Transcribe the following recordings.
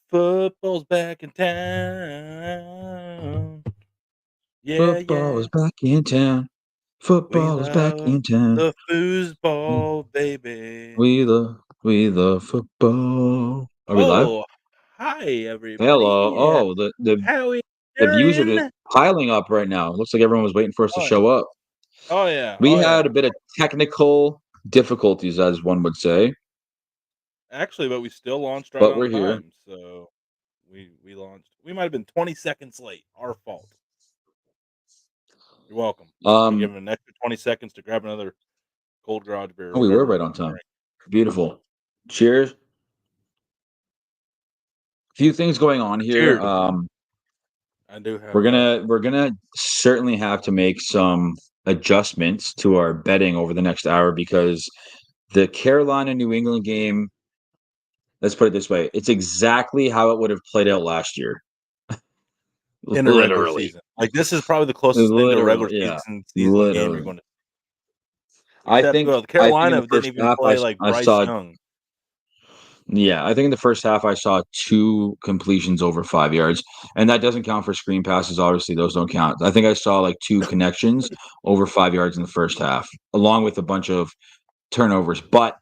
Football's back in town. Yeah, Football yeah. is back in town. We Football is back love in town. the foosball, baby. We love football. Are we live? Oh, hi, Hello. everybody. Oh, the How we the views are just doing? piling up right now. It looks like everyone was waiting for us to Oh, show up. oh, yeah. We Oh, had yeah. a bit of technical difficulties, as one would say, Actually, but we still launched right but on we're here. time. So we launched. We might have been 20 seconds late. Our fault. You're welcome. We give Um, them an extra 20 seconds to grab another cold garage beer or we were whatever right we're on going to time. drink. Beautiful. Cheers. Few things going on here. Cheers. I do have We're a. gonna certainly have to make some adjustments to our betting over the next hour because the Carolina New England game, let's put it this way, it's exactly how it would have played out last year. In a regular Literally. season. Like, this is probably the closest thing to a regular Literally, yeah. season game you're Literally. going to I except, think well, I think in the Carolina didn't first even half play, like, I Bryce saw Young. yeah, I think in the first half I saw 2 completions over 5 yards, and that doesn't count for screen passes, obviously, those don't count. I think I saw, like, 2 connections over 5 yards in the first half, along with a bunch of turnovers, but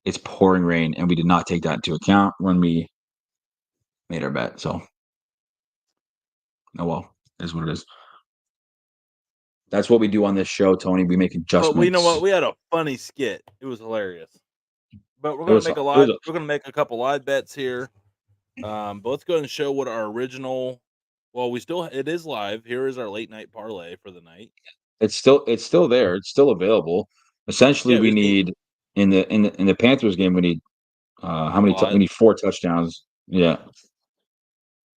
it's pouring rain, and we did not take that into account when we made our bet, so oh well, is what it is. That's what we do on this show, Tony, we make But we know what? adjustments. We had a funny skit. It was hilarious. But we're It gonna was make a it was live a we're gonna make a couple live bets here. But let's go ahead and show what our original well, we still it is live. Here is our late night parlay for the night. it's still there, it's still available. Essentially, Yeah, we we just need need in the Panthers game, we need, how a many tou lot. we need 4 touchdowns. Yeah.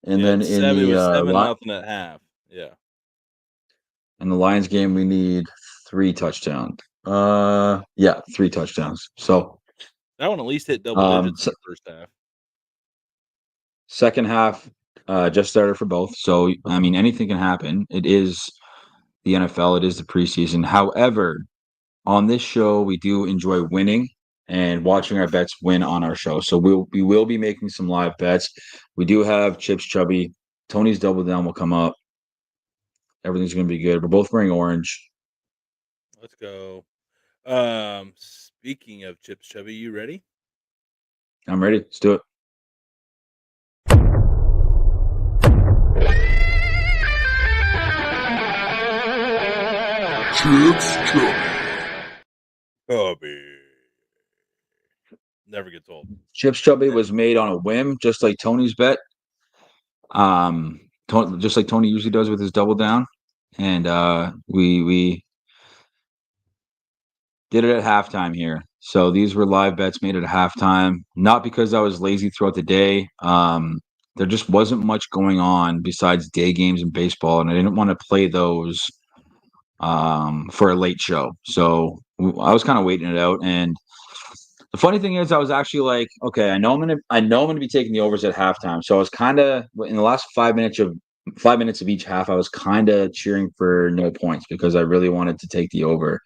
And Yeah, then it's in seven. It the, was 7-0 at half. Yeah. Lions game, we need 3 touchdowns. Yeah, 3 touchdowns. So, That one at least hit double um, digits in se the first half. second half, just started for both. So, I mean, anything can happen. It is the NFL, it is the preseason. However, on this show, we do enjoy winning and watching our bets win on our show. So we will be making some live bets. We do have Chips Chubby. Tony's double down will come up. Everything's gonna be good. We're both wearing orange. Let's go. Speaking of chips, Chubby, you ready? I'm ready. Let's do it. Chips Chubby. Never gets old. Chips Chubby was made on a whim, just like Tony's bet. Just like Tony usually does with his double down, and we did it at halftime here. So these were live bets made at halftime, not because I was lazy throughout the day. There just wasn't much going on besides day games and baseball, and I didn't want to play those for a late show. So I was kind of waiting it out. And the funny thing is, I was actually like, okay, I know I'm gonna be taking the overs at halftime. So I was kind of in the last 5 minutes of each half, I was kind of cheering for no points because I really wanted to take the over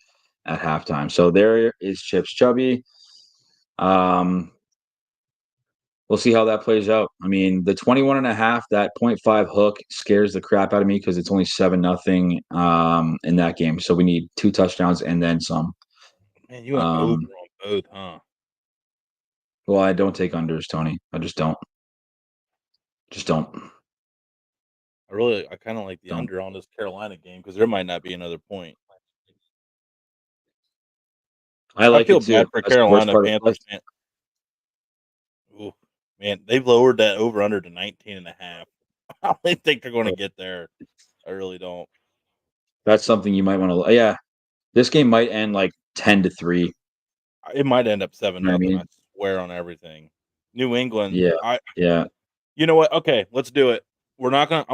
at halftime. So there is Chips Chubby. Um, we'll see how that plays out. I mean, the 21.5, that .5 hook scares the crap out of me because it's only 7-0 in that game. So we need 2 touchdowns and then some. Man, you went over Um, on both, huh? well, I don't take unders, Tony. I just don't. Just don't. I kind of like the Don't. under on this Carolina game because there might not be another point. I I like feel it too. bad for That's the worst Carolina part of Panthers fan. Ooh, man, they've lowered that over under to 19.5. I don't think they're going to get there. I really don't. That's something you might want to. Yeah, this game might end like 10-3. It might end up seven You know what I nothing. I mean? swear on everything. New England. Yeah, yeah. You know what? Okay, let's do it. We're not gonna.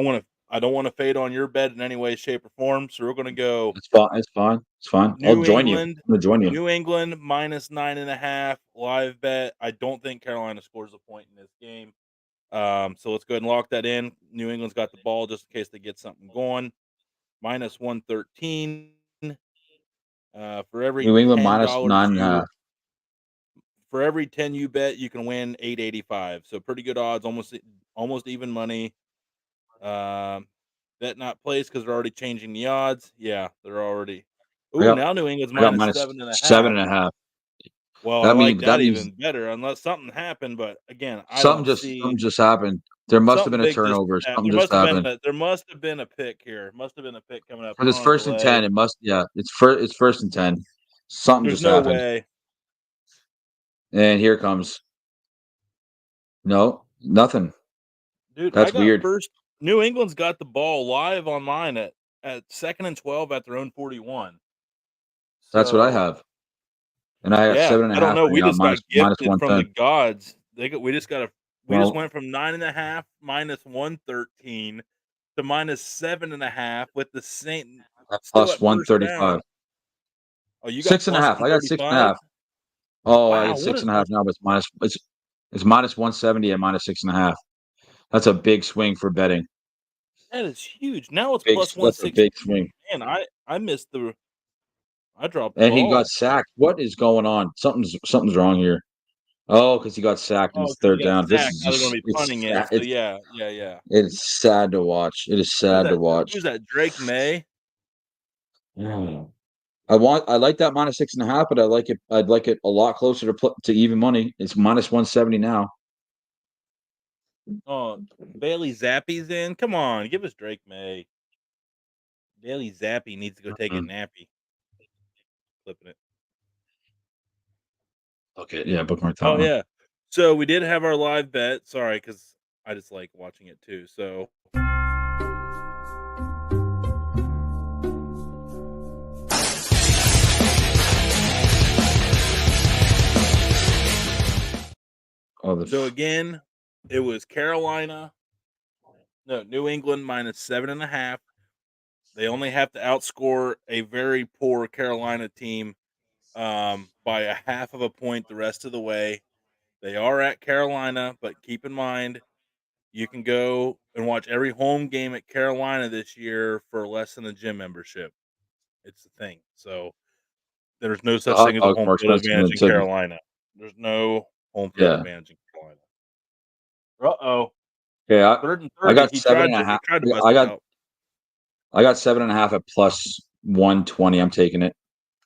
I don't want to fade on your bet in any way, shape, or form. So we're gonna go It's fine. It's fine. It's fine. I'll New join you. England. I'm gonna join you. New England minus 9.5 live bet. I don't think Carolina scores a point in this game. So let's go ahead and lock that in. New England's got the ball just in case they get something going. Minus 113. For every New England minus $10 nine and a you half. for every 10 you bet, you can win 885. So pretty good odds, almost even money. Bet not placed because they're already changing the odds. Yeah, they're already. I Ooh, got now New England's I got minus minus seven and a seven half. and a half. Well, I That like means that that means even better, unless something happened. But again, I something don't just see something just happened. There must have something been a big just turnover. happened. Something just happened. There must have been a pick here. Must have been a pick coming up. For Put this on a first and delay. 10, it must it's first and 10. Something There's just no happened. way, And here comes. No, nothing. dude. I That's got weird. first. New England's got the ball live on mine at 2nd and 12 at their own 41. That's what I So have. And I have yeah, seven and I a don't half know. right We now, just got minus gifted from 110. the gods. We just Well, went from 9.5 minus 113 to minus 7.5 with the same still plus at first 135. down. Oh, you got Six and a plus half. I got six and a 135? half. Oh, I Wow, got what six is and a half this? now, but it's minus 170 and minus six and a half. That's a big swing for betting. That is huge. Now it's Big plus that's a big 116. swing. Man, I missed I dropped the And he got ball. sacked. What is going on? Something's wrong here. Oh, because he got sacked and Oh, it's because he third got down. This sacked. is Now they're gonna just be punting it. So yeah, yeah, yeah. it's sad to watch. It is sad to watch. Who's that? Drake May? Mm. I like that minus six and a half, but I'd like it a lot closer to even money. It's minus 170 now. Oh, Bailey Zappi's in. Come on, give us Drake May. Bailey Zappi needs to go take a Mhm. nappy. Flipping it. Okay, yeah, bookmark that Oh one. yeah. So we did have our live bet. Sorry, because I just like watching it too. So Oh, so again, it was New England minus 7.5. They only have to outscore a very poor Carolina team by a half of a point the rest of the way. They are at Carolina, but keep in mind you can go and watch every home game at Carolina this year for less than a gym membership. It's the thing. So there's no the such hot thing as a dog's home more field expensive than advantage the in ticket. Carolina. There's no home field Yeah. advantage in Carolina. Uh-oh. Okay, 3rd and I 30. got seven and a He half. tried to bust I it got out. I got seven and a half at plus 120. I'm taking it.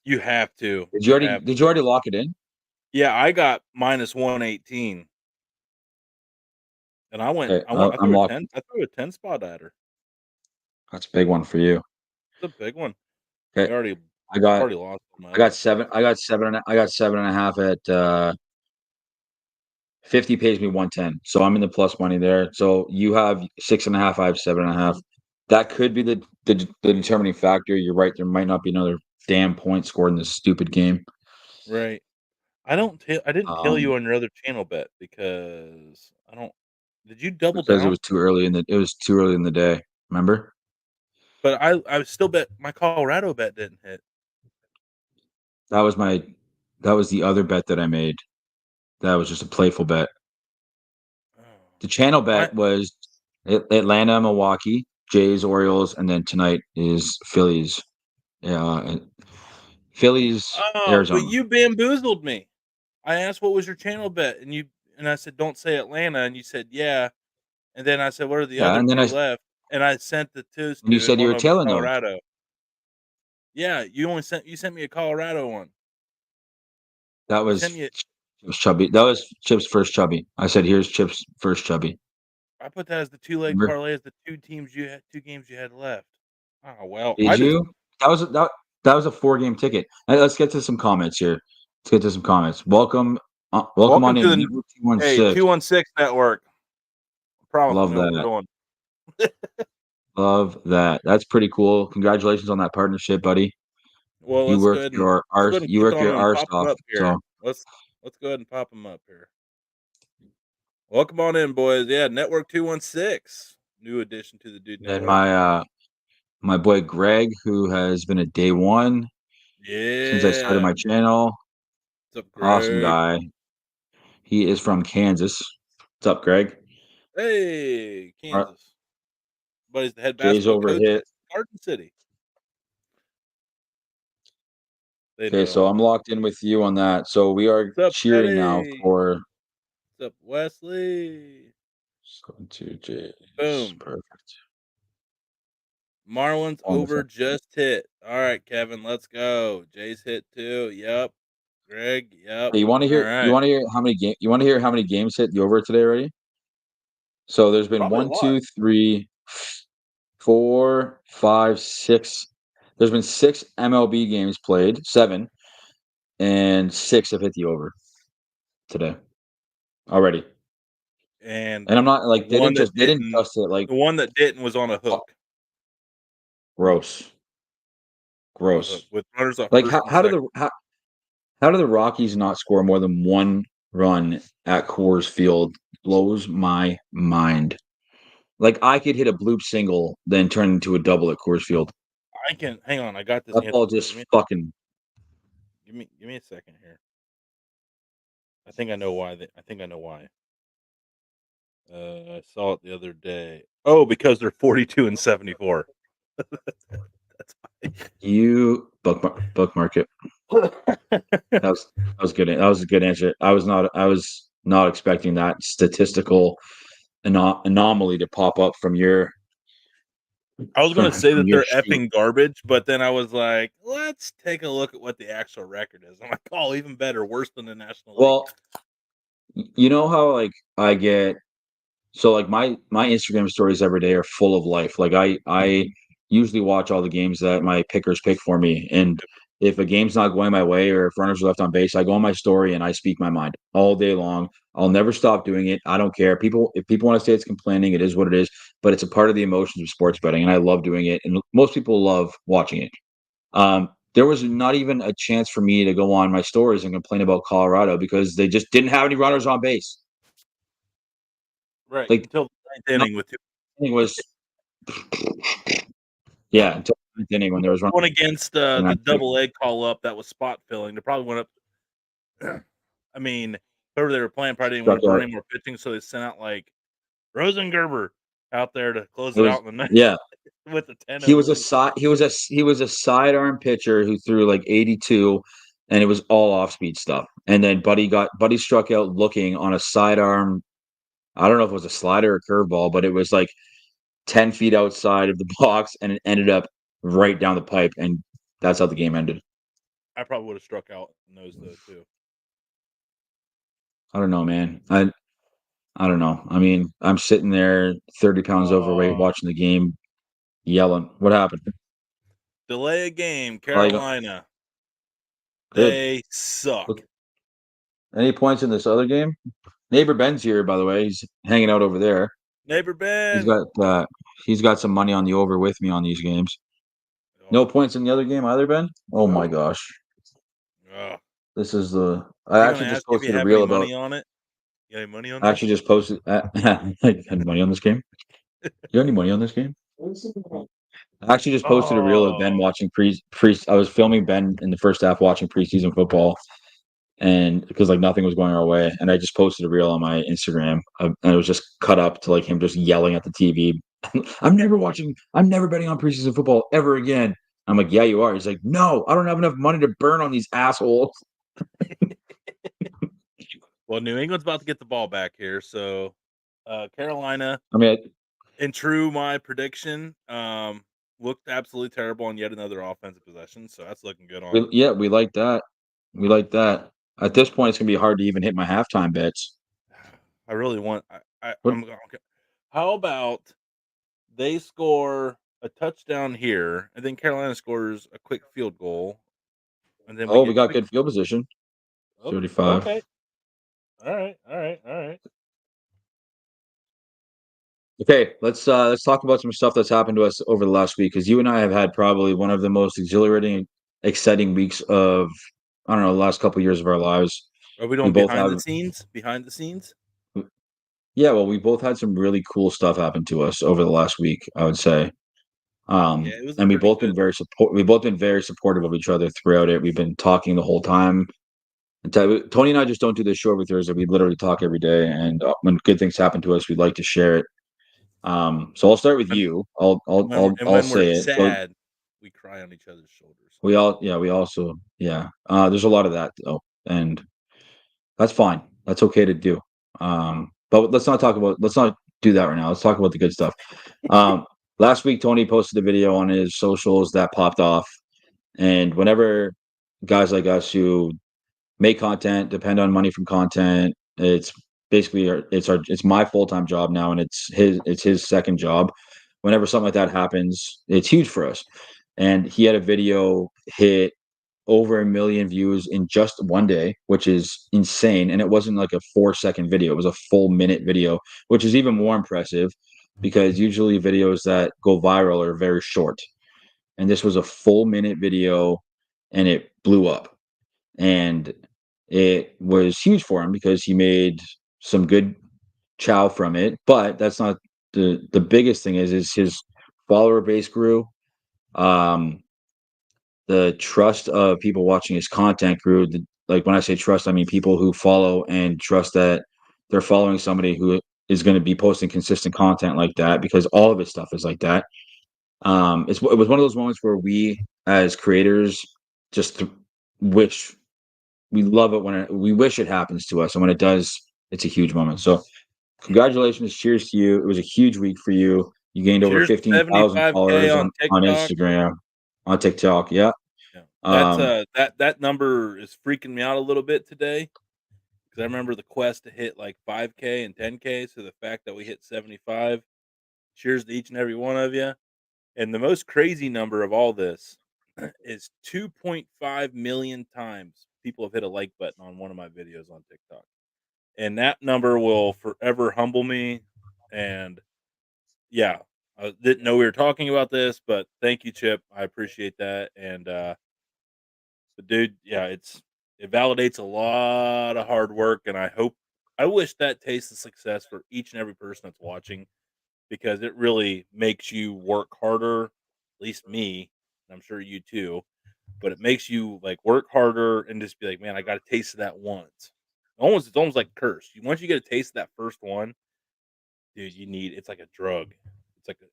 You have to. Did you You already have did to. you already lock it in? Yeah, I got minus 118. And Okay, I I'm threw a locked. 10. I threw a 10 spot at her. That's a big one for you. It's a big one. Okay, I I've got already lost all my I got others. seven. I got seven and a half at 50 pays me 110. So I'm in the plus money there. So you have six and a half. I have seven and a half. That could be the determining factor. You're right. There might not be another damn point scored in this stupid game. Right. I didn't tell Um, you on your other channel bet because I don't did you double because down? it was too early in the day. Remember? But I still bet my Colorado bet didn't hit. That was my that was the other bet that I made. That was just a playful bet. Oh. The channel My bet was Atlanta, Milwaukee, Jays, Orioles, and then tonight is Phillies. Yeah, Phillies, Oh, but Arizona. you bamboozled me. I asked what was your channel bet and I said don't say Atlanta and you said yeah. And then I said what are the Yeah, other and then two left? And I sent the twos and you to and said you one were of them was tailing those. Colorado. Yeah, you sent me a Colorado one. That You was sent me a Chubby. That was Chip's first Chubby. I said, "Here's Chip's first Chubby." I put that as the two-leg Remember? parlay as the two games you had left. Oh, well, Did you? That was a 4 game ticket. Let's get to some comments here. Let's get to some comments. Welcome welcome on to in. the Network hey, 216. 216 network. I promise we Love know what we're that. doing. Love that. That's pretty cool. Congratulations on that partnership, buddy. Well, You click worked on your them and arse pop them off. up here. So Let's go ahead and pop them up here. Welcome on in, boys. Yeah, Network 216. New addition to the Dude and Network. my boy Greg, who has been a day one since I started Yeah. my channel. What's up, Awesome Greg? guy. He is from Kansas. What's up, Greg? Hey, Our Kansas. Buddy's the head Jay's basketball coach overhit. at Garden City. They Okay, so know. I'm locked in with you on that. So we are What's up, cheering now Eddie? for What's up, Wesley? going to Jays. Boom. Perfect. Marlins over Wonderful. just hit. All right, Kevin, let's go. Jays hit too. Yep. Greg, yep. Hey, you want to All hear? You right. want to hear how many game? You want to hear how many games hit the over today already? So there's been Probably a one, lot. two, three, 4, 5, 6. There's been 6 MLB games played, 7, and 6 have hit the over today already. And And I'm not the like one that they didn't didn't just hit like the one that didn't was on a oh, hook. gross, On a hook gross. with runners on Like first and how do second. how do the Rockies not score more than one run at Coors Field? Blows my mind. Like I could hit a bloop single, then turn into a double at Coors Field. I can hang on. I got this That answer ball for you. just fucking. Give me a second here. I think I know why. I think I know why. I saw it the other day. Oh, because they're 42 and 74. That's You bookmark it. why. That was good. That was a good answer. I was not expecting that statistical anomaly to pop up from your I was gonna say from that your they're sheet. effing garbage, but then I was like, let's take a look at what the actual record is. I'm like, oh, even better, worse than the National League. Well, you know how like I get so like my Instagram stories every day are full of life. Like I usually watch all the games that my pickers pick for me, and if a game's not going my way or if runners are left on base, I go on my story and I speak my mind all day long. I'll never stop doing it. I don't care. If people want to say it's complaining, it is what it is. But it's a part of the emotions of sports betting, and I love doing it. And most people love watching it. There was not even a chance for me to go on my stories and complain about Colorado because they just didn't have any runners on base. Right Like until the ninth inning with two. nothing was yeah, until the ninth inning when there was Going running against on the two. double egg call up that was spot filling. They probably went up. I mean, whoever they were playing probably didn't want Struck to burn out. any more pitching, so they sent out like Rosengerber out there to close It it was out in the ninth yeah. with a 10 He 0 was a lead. side he was a sidearm pitcher who threw like 82 and it was all off speed stuff. And then Buddy struck out looking on a sidearm. I don't know if it was a slider or curveball, but it was like 10 feet outside of the box and it ended up right down the pipe and that's how the game ended. I probably would have struck out in those though too. I don't know, man. I don't know. I mean, I'm sitting there 30 pounds overweight Oh, watching the game yelling. What happened? delay a game, Like Carolina. good. They suck. Look, any points in this other game? Neighbor Ben's here, by the way. He's hanging out over there. Neighbor He's Ben. got uh he's got some money on the over with me on these games. No Oh, points in the other game either, Ben? Oh my nope. gosh. Ugh. This is the I You're gonna actually ask just if you posted a have any reel about money on it. You got any money on I this? actually just posted I had money on this game. You got any money on this game? I actually just posted a reel of Ben Oh, watching pre I was filming Ben in the first half watching preseason football and because like nothing was going our way and I just posted a reel on my Instagram and it was just cut up to like him just yelling at the TV. I'm never betting on preseason football ever again. I'm like, yeah, you are. He's like, no, I don't have enough money to burn on these assholes. well, New England's about to get the ball back here, so Carolina, I mean, in true my prediction, looked absolutely terrible on yet another offensive possession. So that's looking good on. yeah, we like that. We like that. At this point, it's gonna be hard to even hit my halftime bets. I really want. What? I'm okay. How about they score a touchdown here, and then Carolina scores a quick field goal, and then we Oh, we get got quick. good field position. Oh, 35. okay. All right. All right. All right. Okay, let's talk about some stuff that's happened to us over the last week because you and I have had probably one of the most exhilarating, exciting weeks of I don't know the last couple of years of our lives. Are we We doing both behind have the scenes? Behind the scenes? yeah, well, we both had some really cool stuff happen to us over the last week, I would say. Yeah, it was a And pretty good. we've both been very supportive of each other throughout it. We've been talking the whole time. And Tony and I just don't do this show every Thursday. We literally talk every day, and when good things happen to us, we like to share it. So I'll start with And you. when I'll we're say it. So sad. we cry on each other's shoulders. We also, there's a lot of that though, and that's fine. That's okay to do. But let's not do that right now. Let's talk about the good stuff. Um, Last week Tony posted a video on his socials that popped off, and whenever guys like us who make content, depend on money from content, it's basically it's my full-time job now, and it's his second job. Whenever something like that happens, it's huge for us. And he had a video hit over 1 million views in just one day, which is insane. And it wasn't like a 4-second video, it was a full minute video, which is even more impressive because usually videos that go viral are very short. And this was a full minute video and it blew up. And it was huge for him because he made some good chow from it. But that's not the biggest thing is his follower base grew. Um, the trust of people watching his content grew. Like when I say trust, I mean people who follow and trust that they're following somebody who is going to be posting consistent content like that because all of his stuff is like that. It was one of those moments where we as creators just wish we love it when we wish it happens to us, and when it does, it's a huge moment. So congratulations, cheers to you. It was a huge week for you. You gained over Cheers to 15,000 75K followers on on TikTok. Instagram, on TikTok. Yeah. Yeah, that's Um, that number is freaking me out a little bit today because I remember the quest to hit like 5K and 10K. So the fact that we hit 75, cheers to each and every one of you. And the most crazy number of all this is 2.5 million times people have hit a like button on one of my videos on TikTok. And that number will forever humble me. And yeah, I didn't know we were talking about this, but thank you, Chip. I appreciate that. And but dude, yeah, it validates a lot of hard work, and I wish that taste of success for each and every person that's watching because it really makes you work harder. At least me, and I'm sure you too. But it makes you like work harder and just be like, man, I got a taste of that once. It's almost like a curse. Once you get a taste of that first one, dude, it's like a drug.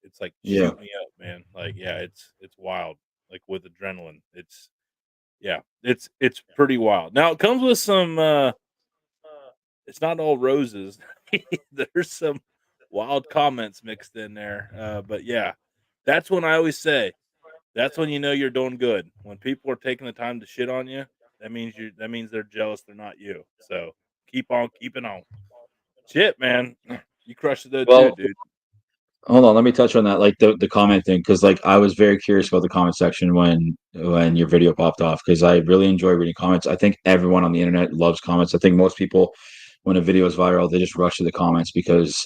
It's like yeah. shoot me up, man. Like yeah, it's wild. Like with adrenaline, it's pretty wild. Now it comes with some. It's not all roses. There's some wild comments mixed in there. But yeah, that's when I always say that's when you know you're doing good. When people are taking the time to shit on you, that means they're jealous. They're not you. So keep on keeping on. Shit, man, you crushed it though too, Well, dude. hold on. Let me touch on that, like the comment thing, because like I was very curious about the comment section when your video popped off, because I really enjoy reading comments. I think everyone on the internet loves comments. I think most people, when a video is viral, they just rush to the comments because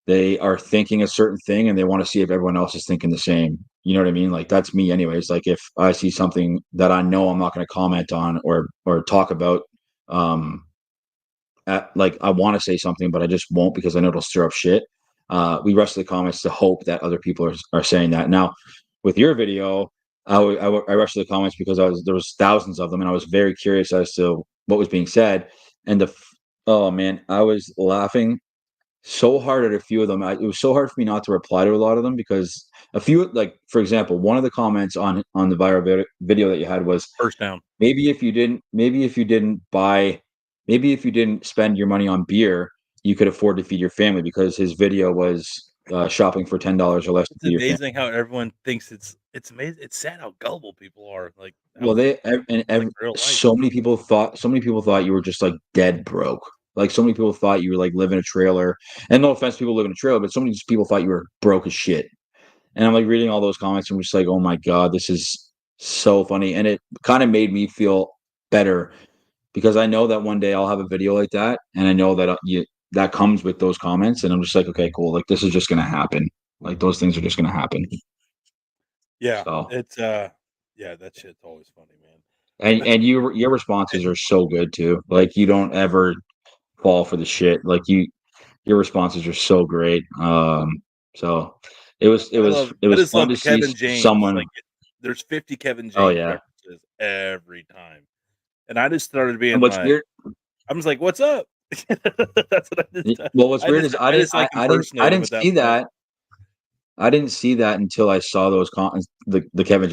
they are thinking a certain thing and they want to see if everyone else is thinking the same. You know what I mean? Like that's me anyways. Like if I see something that I know I'm not going to comment on or talk about, um like I want to say something, but I just won't because I know it'll stir up shit. We rush to the comments to hope that other people are saying that. Now, with your video, I rushed to the comments because there was thousands of them, and I was very curious as to what was being said. And oh man, I was laughing so hard at a few of them. It was so hard for me not to reply to a lot of them because a few, like for example, one of the comments on the viral video that you had was First down. maybe if you didn't spend your money on beer, you could afford to feed your family because his video was shopping for $10 or less to It's feed your family. amazing how everyone thinks it's amazing. It's sad how gullible people are. Like that Well, was like real life. so many people thought you were just like dead broke. Like so many people thought you were like living in a trailer. And no offense, people live in a trailer, but so many people thought you were broke as shit. And I'm like reading all those comments and I'm just like, oh my God, this is so funny. And it kind of made me feel better because I know that one day I'll have a video like that, and I know that that comes with those comments, and I'm just like, okay, cool. Like this is just gonna happen. Like those things are just gonna happen. Yeah, So, it's yeah, that shit's always funny, man. and your responses are so good too. Like you don't ever fall for the shit. Like your responses are so great. So it I was just fun love to the see Kevin James. someone. Like there's 50 Kevin Oh James yeah. references every time. And I just started being And what's like, weird? I'm just like, "What's up?" That's what I just Well, what's weird is I just like I impersonating didn't with that see voice. that. I didn't see that until I saw those the Kevin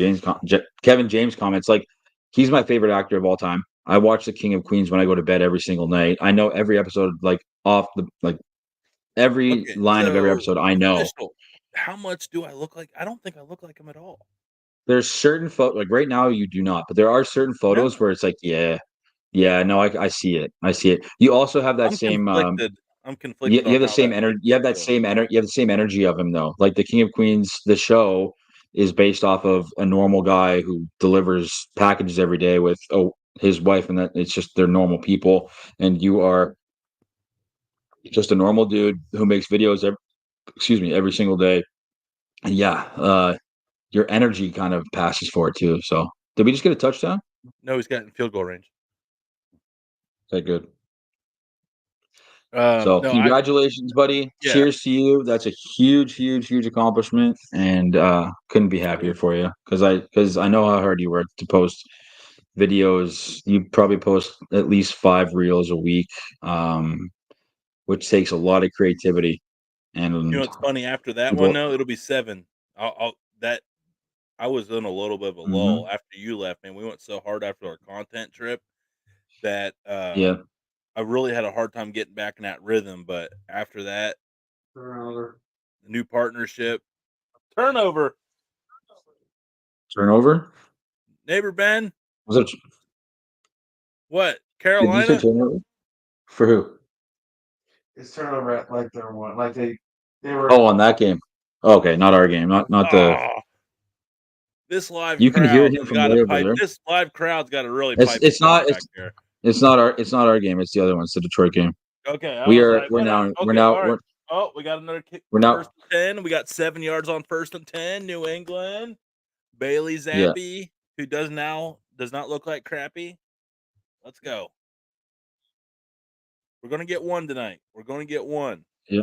James comments. Like, he's my favorite actor of all time. I watch The King of Queens when I go to bed every single night. I know every episode, like every Okay, line of every so episode. I know. official. How much do I look like? I don't think I look like him at all. There's certain like right now you do not, but there are certain photos No, where it's like, yeah, no, I see it. I see it. You also have that I'm same conflicted. I'm you, conflicted you on have the how same that energy. makes You me have that feel. same energy. You have the same energy of him, though. Like the King of Queens, the show is based off of a normal guy who delivers packages every day with his wife, and that it's just they're normal people, and you are just a normal dude who makes videos every single day. And yeah, your energy kind of passes for it too. So did we just get a touchdown? No, he's got in field goal range. Okay, good. So No, congratulations, buddy. yeah. Cheers to you. That's a huge, huge, huge accomplishment, and couldn't be happier for you because I know how hard you work to post videos. You probably post at least 5 reels a week, which takes a lot of creativity. You know, And it's funny. After that one, people, though, it'll be 7. I'll that I was in a little bit of a lull mhm, after you left, man. We went so hard after our content trip that yeah, I really had a hard time getting back in that rhythm. But after that, turnover, the new partnership, turnover, turnover. neighbor Ben, Was it? what Did you say Carolina? turnover for who? It's turnover at like their one. Like they were. Oh, on that game. Okay, not our game. Not the. Oh, this live You can hear crowd him has from got to way over pipe. there. This live crowd's got to really It's pipe it it's down not back it's there. it's not our game. It's the other one. It's the Detroit game. Okay, I We was are like, we're what? now we're Okay, now all right. we're Oh, we got another kick. we're First now and 10. We got 7 yards on first and 10. New England. Bailey yeah. Zappi, who does not look like crappy. Let's go. We're gonna get one tonight. We're gonna get one. Yeah.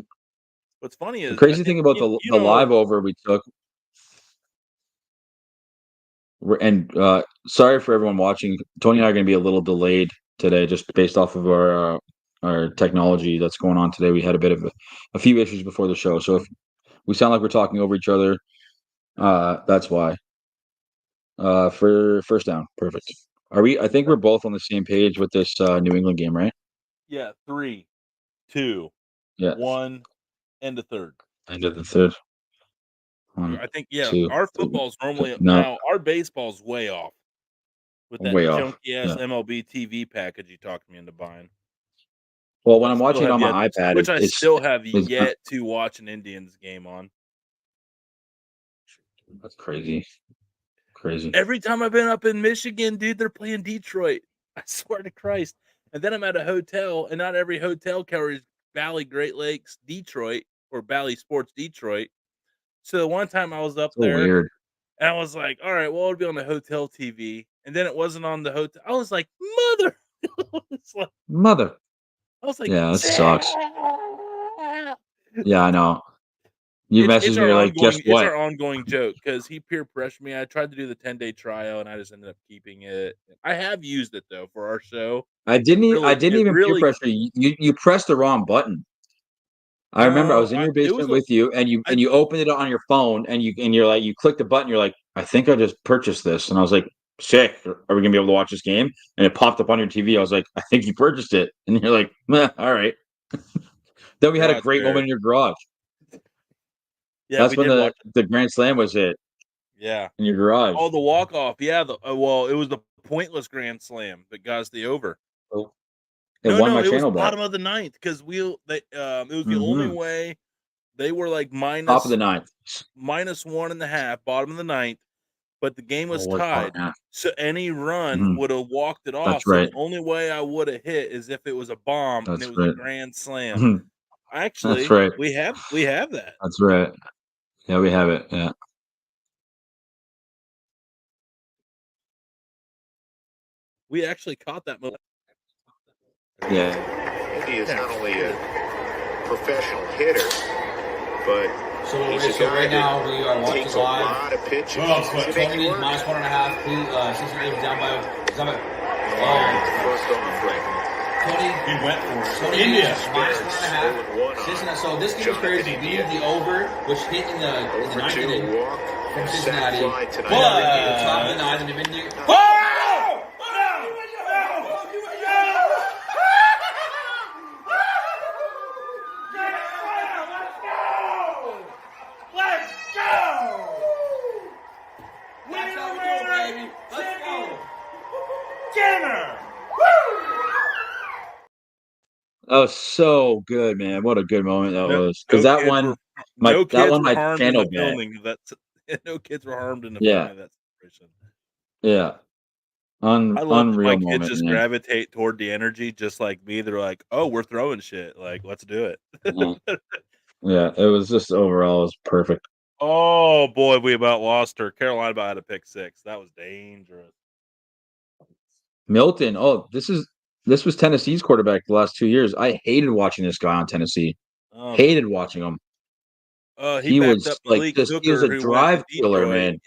What's funny The is I crazy think thing about the live over we took, and sorry for everyone watching. Tony and I are going to be a little delayed today, just based off of our technology that's going on today. We had a bit of a few issues before the show, so if we sound like we're talking over each other, that's why. For first down, perfect. Are we? I think we're both on the same page with this New England game, right? yeah, 3, 2, Yeah. 1, and a third. End of the third. One, I think two, our three. football's normally No, now our baseball's way off with that way off. junky ass Yeah. MLB TV package you talked me into buying. Well, Which when I I'm still watching it have on yet my iPad, which I still have it's yet to watch an Indians game on. that's crazy. Crazy. Every time I've been up in Michigan, dude, they're playing Detroit. I swear to Christ. And then I'm at a hotel, and not every hotel carries Valley Great Lakes Detroit or Valley Sports Detroit. So one time I was up So there, weird. and I was like, all right, well, it'll be on the hotel TV. And then it wasn't on the hotel. I was like, mother. Mother. I was like, Yeah, that sucks. Yeah, I know. You It's messaged me, our you're like, guess what? ongoing joke because he peer pressured me. I tried to do the 10-day trial and I just ended up keeping it. I have used it though for our show. I didn't It even peer really pressure you. You pressed the wrong button. I remember I no, was in your it was basement with you, and I you opened it on your phone, and you're like, you clicked the button, you're like, I think I just purchased this, and I was like, sick. Are we gonna be able to watch this game? And it popped up on your TV. I was like, I think you purchased it, and you're like, all right. Then we had a garage great there. moment in your garage. Yeah, That's we when did watch it. the grand slam was hit Yeah. in your garage. Oh, the walk off. Yeah. Well, it was the pointless grand slam that got us the over. Oh, it won my It was channel bet. bottom of the ninth because it was the only Mm-hmm. way they were like Top of the ninth. -1.5, bottom of the ninth. But the game was Oh, what's tied, yeah. so any run Mhm. would have walked it off, That's so right. the only way I would have hit is if it was a bomb and it That's was a right. grand slam. Mhm. That's Actually, right. we have that. That's right. Yeah, we have it. Yeah. We actually caught that moment. Yeah. He is not only a professional hitter, but he's a guy right now we are that watching takes a live. lot of pitches We're on to make it work. -1.5. Please, Cincinnati down by. And first off, right. He went for it. Tony India. minus 1.5. So this game was crazy. We had the over, which hit in the ninth inning from Cincinnati. Tonight. The top of the ninth, and they've been doing. That was so good, man. What a good moment that was. Because that one, my channel bet. No kids were harmed in the Yeah. filming of that situation. Yeah. I love Unreal that my moment, kids just man. gravitate toward the energy just like me. They're like, oh, we're throwing shit. Like, let's do it. Yeah, it was just overall, it was perfect. Oh, boy, we about lost her. Carolina about had a pick 6. That was dangerous. Milton. Oh, this was Tennessee's quarterback the last 2 years. I hated watching this guy on Tennessee. Hated watching him. He was backed up like Malik just he was Hooker, a who drive went to killer, Detroit. man.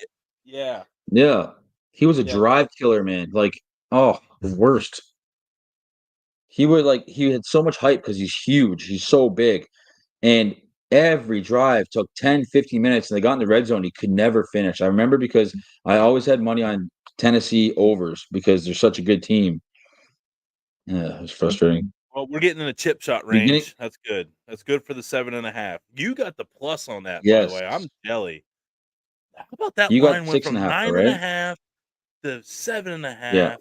Yeah. Yeah. He was a drive killer, man. Like, oh, the worst. He had so much hype because he's huge. He's so big. And every drive took 10, 15 minutes, and they got in the red zone. He could never finish. I remember because I always had money on Tennessee overs because they're such a good team. Yeah, it was frustrating. Well, we're getting in the chip shot range. That's good. That's good for the 7.5. You got the plus on that, by the way. I'm jelly. How about that line went from 9.5 to 7.5? Yeah.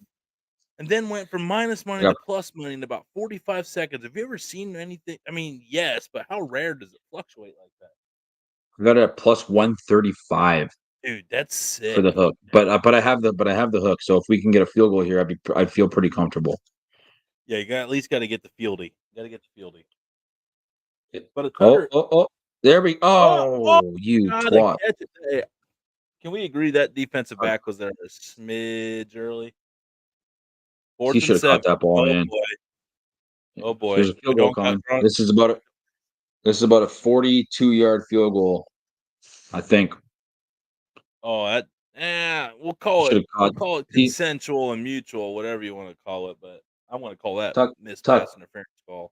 And then went from minus money to plus money in about 45 seconds. Have you ever seen anything? I mean, yes, but how rare does it fluctuate like that? I got it at plus 135. Dude, that's sick for the hook. But I have the hook. So if we can get a field goal here, I'd feel pretty comfortable. Yeah, you at least got to get the fieldy. Got to get the fieldy. But a cutter. There we go. You twat. Can we agree that defensive back was there a smidge early? He should have caught that ball, man. Oh boy. There's a field goal coming. This is about a 42-yard field goal, I think. Oh, we'll call it consensual and mutual, whatever you want to call it, but I want to call that missed pass interference call.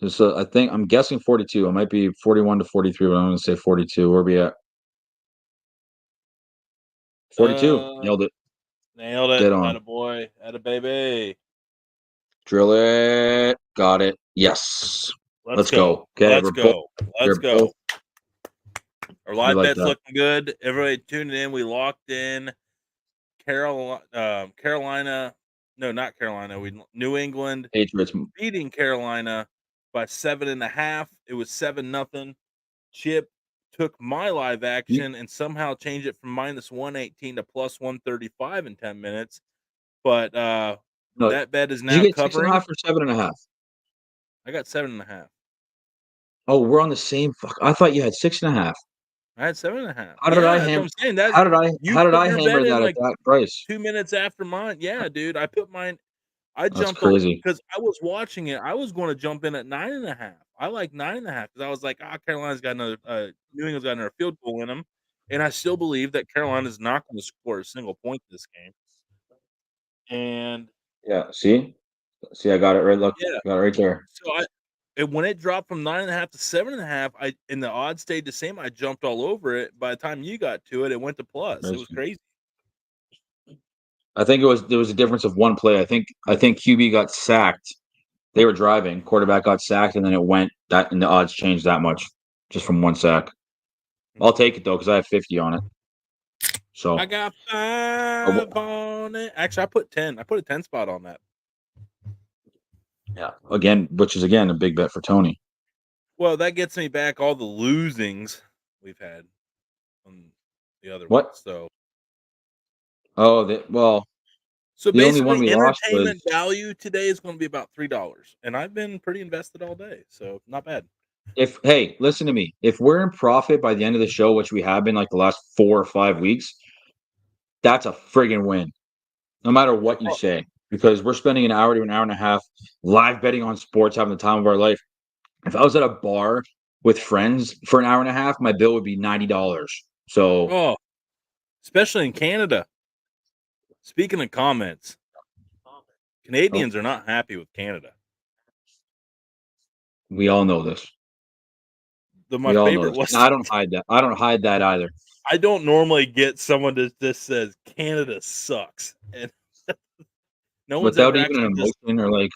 So I'm guessing 42. It might be 41 to 43, but I'm going to say 42. Where are we at? 42. Nailed it. Get on. Attaboy. Attababy. Drill it. Got it. Yes. Let's go. Okay. Let's go. Our live bet's looking good. Everybody tuning in. We locked in Carolina. No, not Carolina. New England Patriots beating Carolina by 7.5. It was 7-0. Chip took my live action and somehow changed it from minus 118 to plus 135 in 10 minutes. But that bet is now covering. Did you get covering. 6.5 or 7.5? I got 7.5. Oh, we're on the same. I thought you had 6.5. I had 7.5. How did I hammer? How did I hammer that at that price? 2 minutes after mine. Yeah, dude. I put mine. That's jumped crazy because I was watching it. I was going to jump in at 9.5. I like 9.5 because I was like, Carolina's got another. New England's got another field goal in them, and I still believe that Carolina's not going to score a single point this game. And see, I got it right. Look, got it right there. So when it dropped from 9.5 to 7.5, and the odds stayed the same. I jumped all over it. By the time you got to it, it went to plus. It was crazy. I think there was a difference of one play. I think QB got sacked. They were driving. Quarterback got sacked, and then it went that, and the odds changed that much just from one sack. I'll take it though because I have 50 on it. So I got 5 on it. Actually, I put 10. I put a 10 spot on that. Yeah, which is a big bet for Tony. Well, that gets me back all the losings we've had on the other one. So, so the basically, only one we entertainment value today is going to be about $3, and I've been pretty invested all day, so not bad. Hey, listen to me. If we're in profit by the end of the show, which we have been like the last 4 or 5 weeks, that's a friggin' win, no matter what you say. Because we're spending an hour to an hour and a half live betting on sports, having the time of our life. If I was at a bar with friends for an hour and a half, my bill would be $90. So, especially in Canada. Speaking of comments, Canadians are not happy with Canada. We all know this. My favorite was. No, I don't hide that. I don't hide that either. I don't normally get someone that just says Canada sucks, and no one's Without ever even an actually emotion or like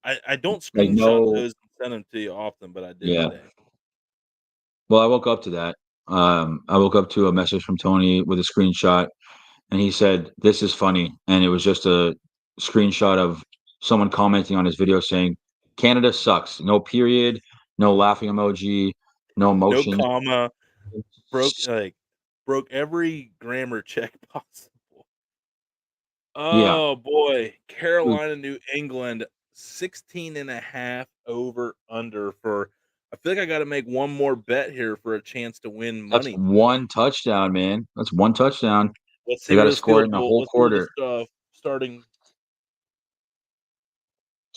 I don't like screenshot no. those and send them to you often, but I did Yeah. today. Well, I woke up to that. I woke up to a message from Tony with a screenshot, and he said, "This is funny," and it was just a screenshot of someone commenting on his video saying, "Canada sucks." No period, no laughing emoji, no No emotion. comma, broke every grammar check possible. Yeah. Oh boy, Carolina, New England, 16.5 over under for. I feel like I got to make one more bet here for a chance to win That's money. one touchdown, man. That's one touchdown. Let's They see got where to this score field it in the goal. whole Let's see where this quarter. starting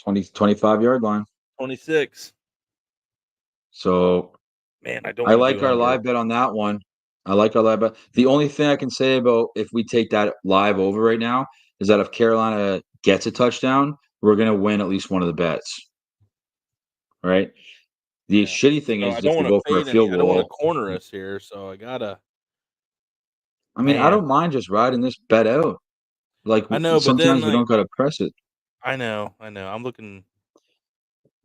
25-yard line. 26. So Man, I don't I want to like do our under. live bet on that one. I like our live bet. The only thing I can say about if we take that live over right now is that if Carolina gets a touchdown, we're going to win at least one of the bets. Right? The Yeah. shitty thing So is I if don't they want to go for a fade any. field I don't want to goal. corner us here, so I gotta. I mean, I Man, don't mind just riding this bet out. Like I know, but then sometimes we don't got to press it. I know. I'm looking.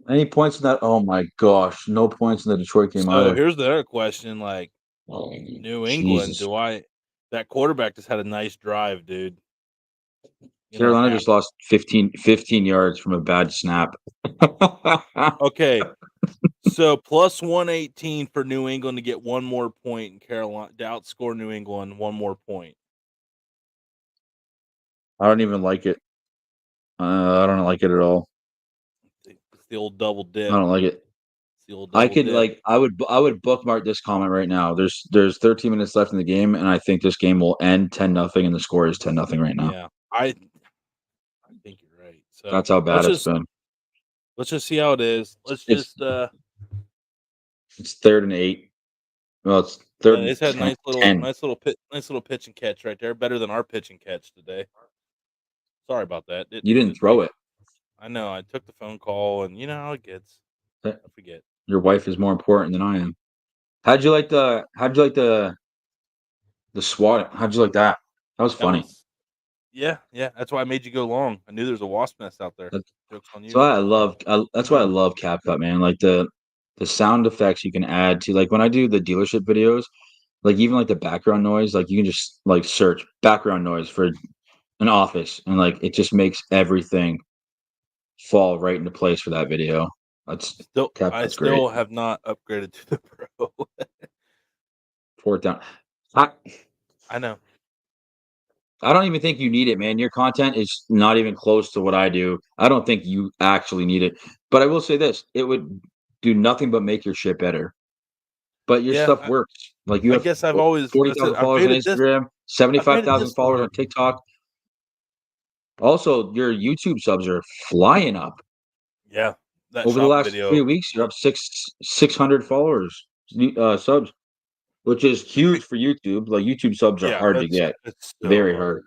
Any points in that? Oh my gosh, no points in the Detroit game So either. here's the other question: like New England, Jesus. That quarterback just had a nice drive, dude. Carolina just lost 15 yards from a bad snap. Okay, so plus 118 for New England to get one more point, and Carolina to outscore New England one more point. I don't even like it. I don't like it at all. It's the old double dip. I don't like it. It's the old double dip. I would bookmark this comment right now. There's 13 minutes left in the game, and I think this game will end 10-0, and the score is 10-0 right now. Yeah, I think you're right. So That's how bad it's been. Let's just see how it is. It's 3rd and 8. Well, it's 3rd and it's had 10. nice little pitch and catch right there. Better than our pitch and catch today. Sorry about that. You didn't throw it. I know. I took the phone call, and you know how it gets. I forget. Your wife is more important than I am. How'd you like the SWAT? How'd you like that? That was funny. Yeah. That's why I made you go long. I knew there's a wasp nest out there. Joke's on you. That's why I love CapCut, man. Like the sound effects you can add to, like when I do the dealership videos, like even like the background noise, like you can just like search background noise for an office, and like it just makes everything fall right into place for that video. I still have not upgraded to the Pro. 4th down. I know. I don't even think you need it, man. Your content is not even close to what I do. I don't think you actually need it. But I will say this: it would do nothing but make your shit better. But your stuff works. Like you have 40,000 followers on Instagram, 75,000 followers on TikTok. Also, your YouTube subs are flying up. Yeah. Over the last 3 weeks, you're up 600 followers, subs, which is huge for YouTube. Like YouTube subs are hard to get. It's very hard.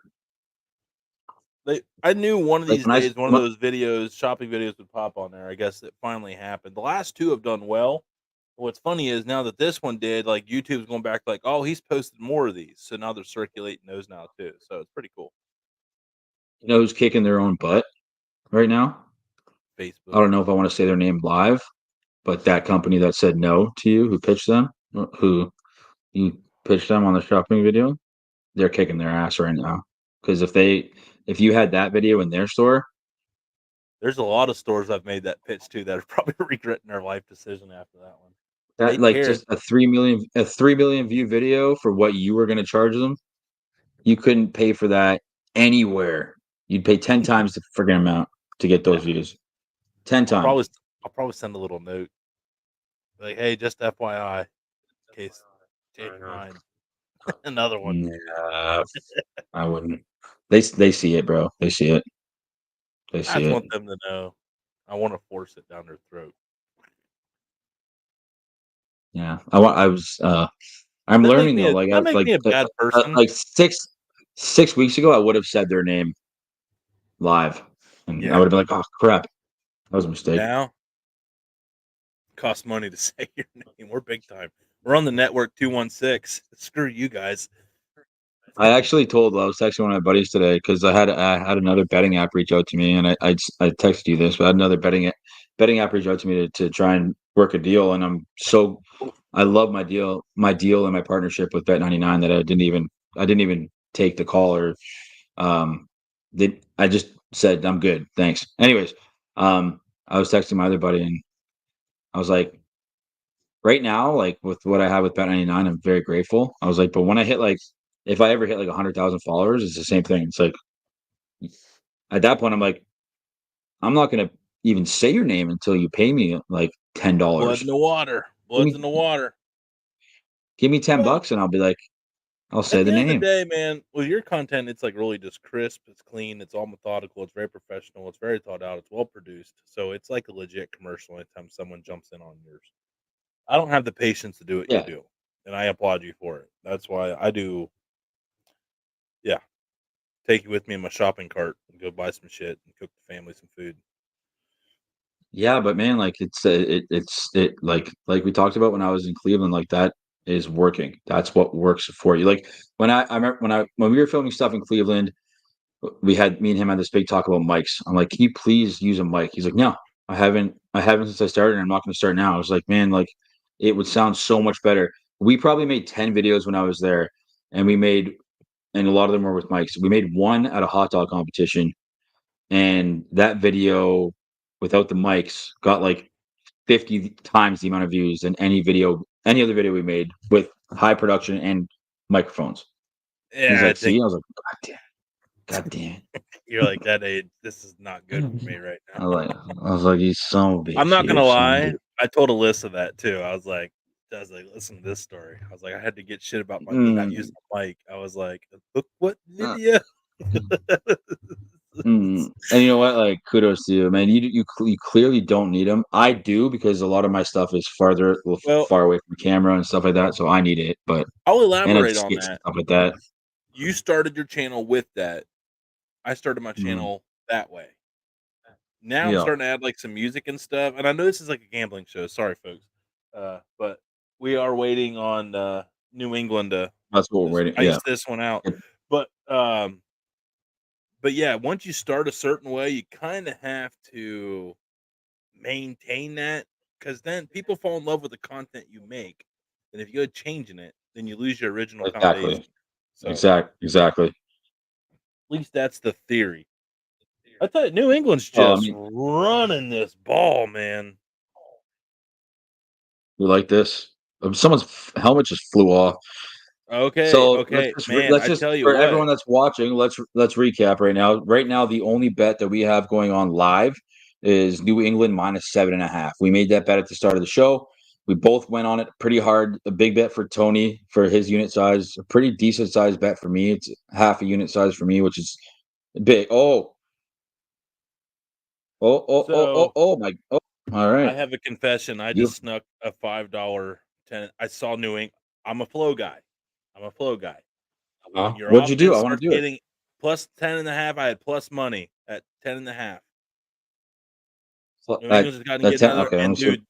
I knew one of these days, one of those videos, shopping videos would pop on there. I guess it finally happened. The last two have done well. What's funny is now that this one did, like YouTube's going back like, oh, he's posted more of these. So now they're circulating those now too. So it's pretty cool. You know who's kicking their own butt right now? Facebook. I don't know if I want to say their name live, but that company that said no to you, who pitched them, who you pitched them on the shopping video, they're kicking their ass right now. Because if you had that video in their store, there's a lot of stores I've made that pitch to that are probably regretting their life decision after that one. That like just a 3 million view video for what you were going to charge them, you couldn't pay for that anywhere. You'd pay 10 times the friggin' amount to get those views. 10 times. I'll probably send a little note like, "Hey, just FYI, in case change your mind." Another one. Yeah, I wouldn't. They see it, bro. They see it. I just want them to know. I want to force it down their throat. Yeah, I'm learning though. Like, me a bad person. Like 6 weeks ago, I would have said their name live. And I would have been like, oh, crap. That was a mistake. Now, costs money to say your name. We're big time. We're on the network 216. Screw you guys. I was texting one of my buddies today because I had another betting app reach out to me, and I texted you this, but I had another betting app reach out to me to try and work a deal, and I love my deal and my partnership with Bet99 that I didn't even take the call or I just said I'm good, thanks. Anyways, I was texting my other buddy and I was like, right now, like with what I have with Bet99, I'm very grateful. I was like, but when I hit if I ever hit 100,000 followers, it's the same thing. It's like at that point, I'm like, I'm not gonna even say your name until you pay me like $10. Blood in the water. Blood's in the water. Give me $10 and I'll be like, I'll say At the the end name. of the day, man, with your content, it's like really just crisp. It's clean. It's all methodical. It's very professional. It's very thought out. It's well produced. So it's like a legit commercial anytime someone jumps in on yours. I don't have the patience to do what you do, and I applaud you for it. That's why I do. Yeah, take you with me in my shopping cart and go buy some shit and cook the family some food. Yeah, but man, like it's like we talked about when I was in Cleveland, like that is working. That's what works for you. Like when I remember when we were filming stuff in Cleveland, me and him had this big talk about mics. I'm like, can you please use a mic? He's like, no, I haven't since I started, and I'm not going to start now. I was like, man, like it would sound so much better. We probably made 10 videos when I was there, and a lot of them were with mics. We made one at a hot dog competition, and that video without the mics got like 50 times the amount of views than any other video we made with high production and microphones. Yeah, He's like, see, I was like, God damn. You're like that age. This is not good for me right now. I was like, he's so bitch. I'm not gonna lie. I told Alyssa that too. I was like, listen to this story. I was like, I had to get shit about me not using the mic. I was like, look what video. And you know what? Like, kudos to you, man. You clearly don't need them. I do because a lot of my stuff is far away from the camera and stuff like that. So I need it. But I'll elaborate on that. Stuff like that. You started your channel with that. I started my channel that way. Now I'm starting to add like some music and stuff. And I know this is like a gambling show. Sorry, folks. But we are waiting on New England to That's what we're waiting. ice this one out. But yeah, once you start a certain way, you kind of have to maintain that because then people fall in love with the content you make. And if you go changing it, then you lose your original foundation. So, exactly. At least that's the theory. I thought New England's just running this ball, man. You like this? Someone's helmet just flew off. Okay. Let's just tell you for everyone that's watching, let's recap right now. Right now, the only bet that we have going on live is New England -7.5. We made that bet at the start of the show. We both went on it pretty hard. A big bet for Tony for his unit size. A pretty decent size bet for me. It's half a unit size for me, which is big. Oh my! Oh, all right. I have a confession. I just snuck a $5 10. I saw New England. I'm a flow guy. What'd you do? I want to do it. Plus 10.5. I had plus money at 10.5. New England's got to get another. And dude,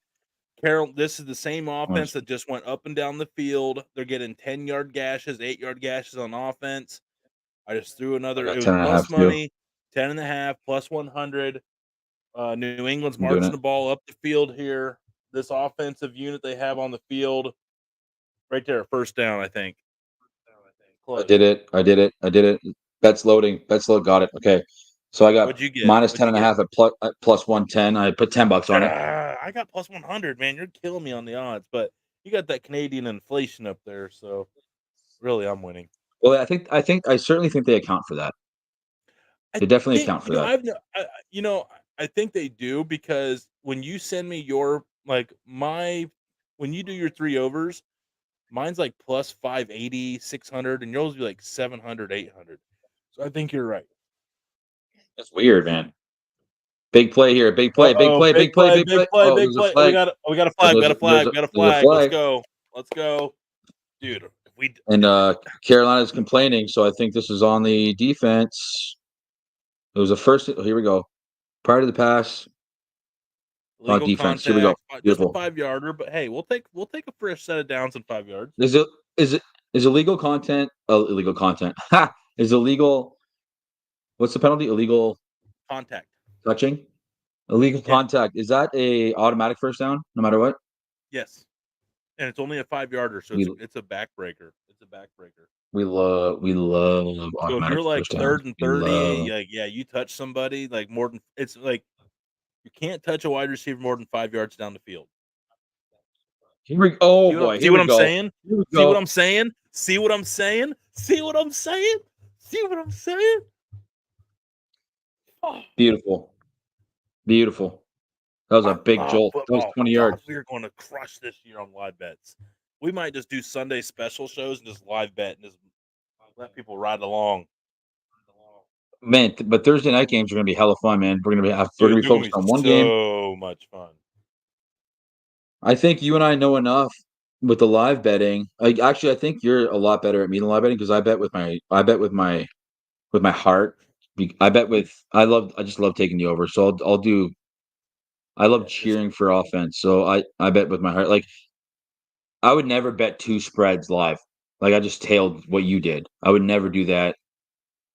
Carol, this is the same offense that just went up and down the field. They're getting 10-yard gashes, 8-yard gashes on offense. I just threw another. It was plus money, 10.5 plus 100. New England's marching the ball up the field here. This offensive unit they have on the field, right there, first down, I think. Close. I did it. Bet's loading. Got it. Okay. So I got -10.5 at plus 110. I put $10 on it. I got plus 100, man. You're killing me on the odds, but you got that Canadian inflation up there, so really I'm winning. Well, I certainly think they account for that. They definitely account for that. I think they do because when you send me when you do your 3 overs, mine's like plus 580, 600, and yours will be like 700, 800. So I think you're right. That's weird, man. Big play here. Big play. Oh, big play. We got a flag. Let's go. Dude, Carolina's complaining, so I think this is on the defense. It was a first. Here we go. Prior to the pass, Legal defense. Here we go. contact, just a Beautiful. 5-yarder, but hey, we'll take a fresh set of downs and 5 yards. Is illegal content? Illegal content. Ha! Is illegal. What's the penalty? Illegal Contact. touching. Illegal Yeah. contact. Is that a automatic first down? No matter what. Yes. And it's only a 5-yarder, so it's a backbreaker. It's a backbreaker. We love So automatic if you're like first downs. 3rd and We 30, love- like you touch somebody like more than it's like you can't touch a wide receiver more than 5 yards down the field. Here we oh See boy. what, Here we I'm go. saying? Here we See go. what I'm saying? See what I'm saying? See what I'm saying? See what I'm saying? Oh, Beautiful. Beautiful. That was a big jolt. That was football. 20 yards. God, we're going to crush this year on live bets. We might just do Sunday special shows and just live bet and just let people ride along. Man, but Thursday night games are going to be hella fun, man. We're going to be Dude, focused on one game. So much fun. I think you and I know enough with the live betting. Like, actually, I think you're a lot better at me than live betting because I bet with my heart. I just love taking the over. So I'll do. I love cheering for offense. So I bet with my heart. Like, I would never bet 2 spreads live. Like, I just tailed what you did. I would never do that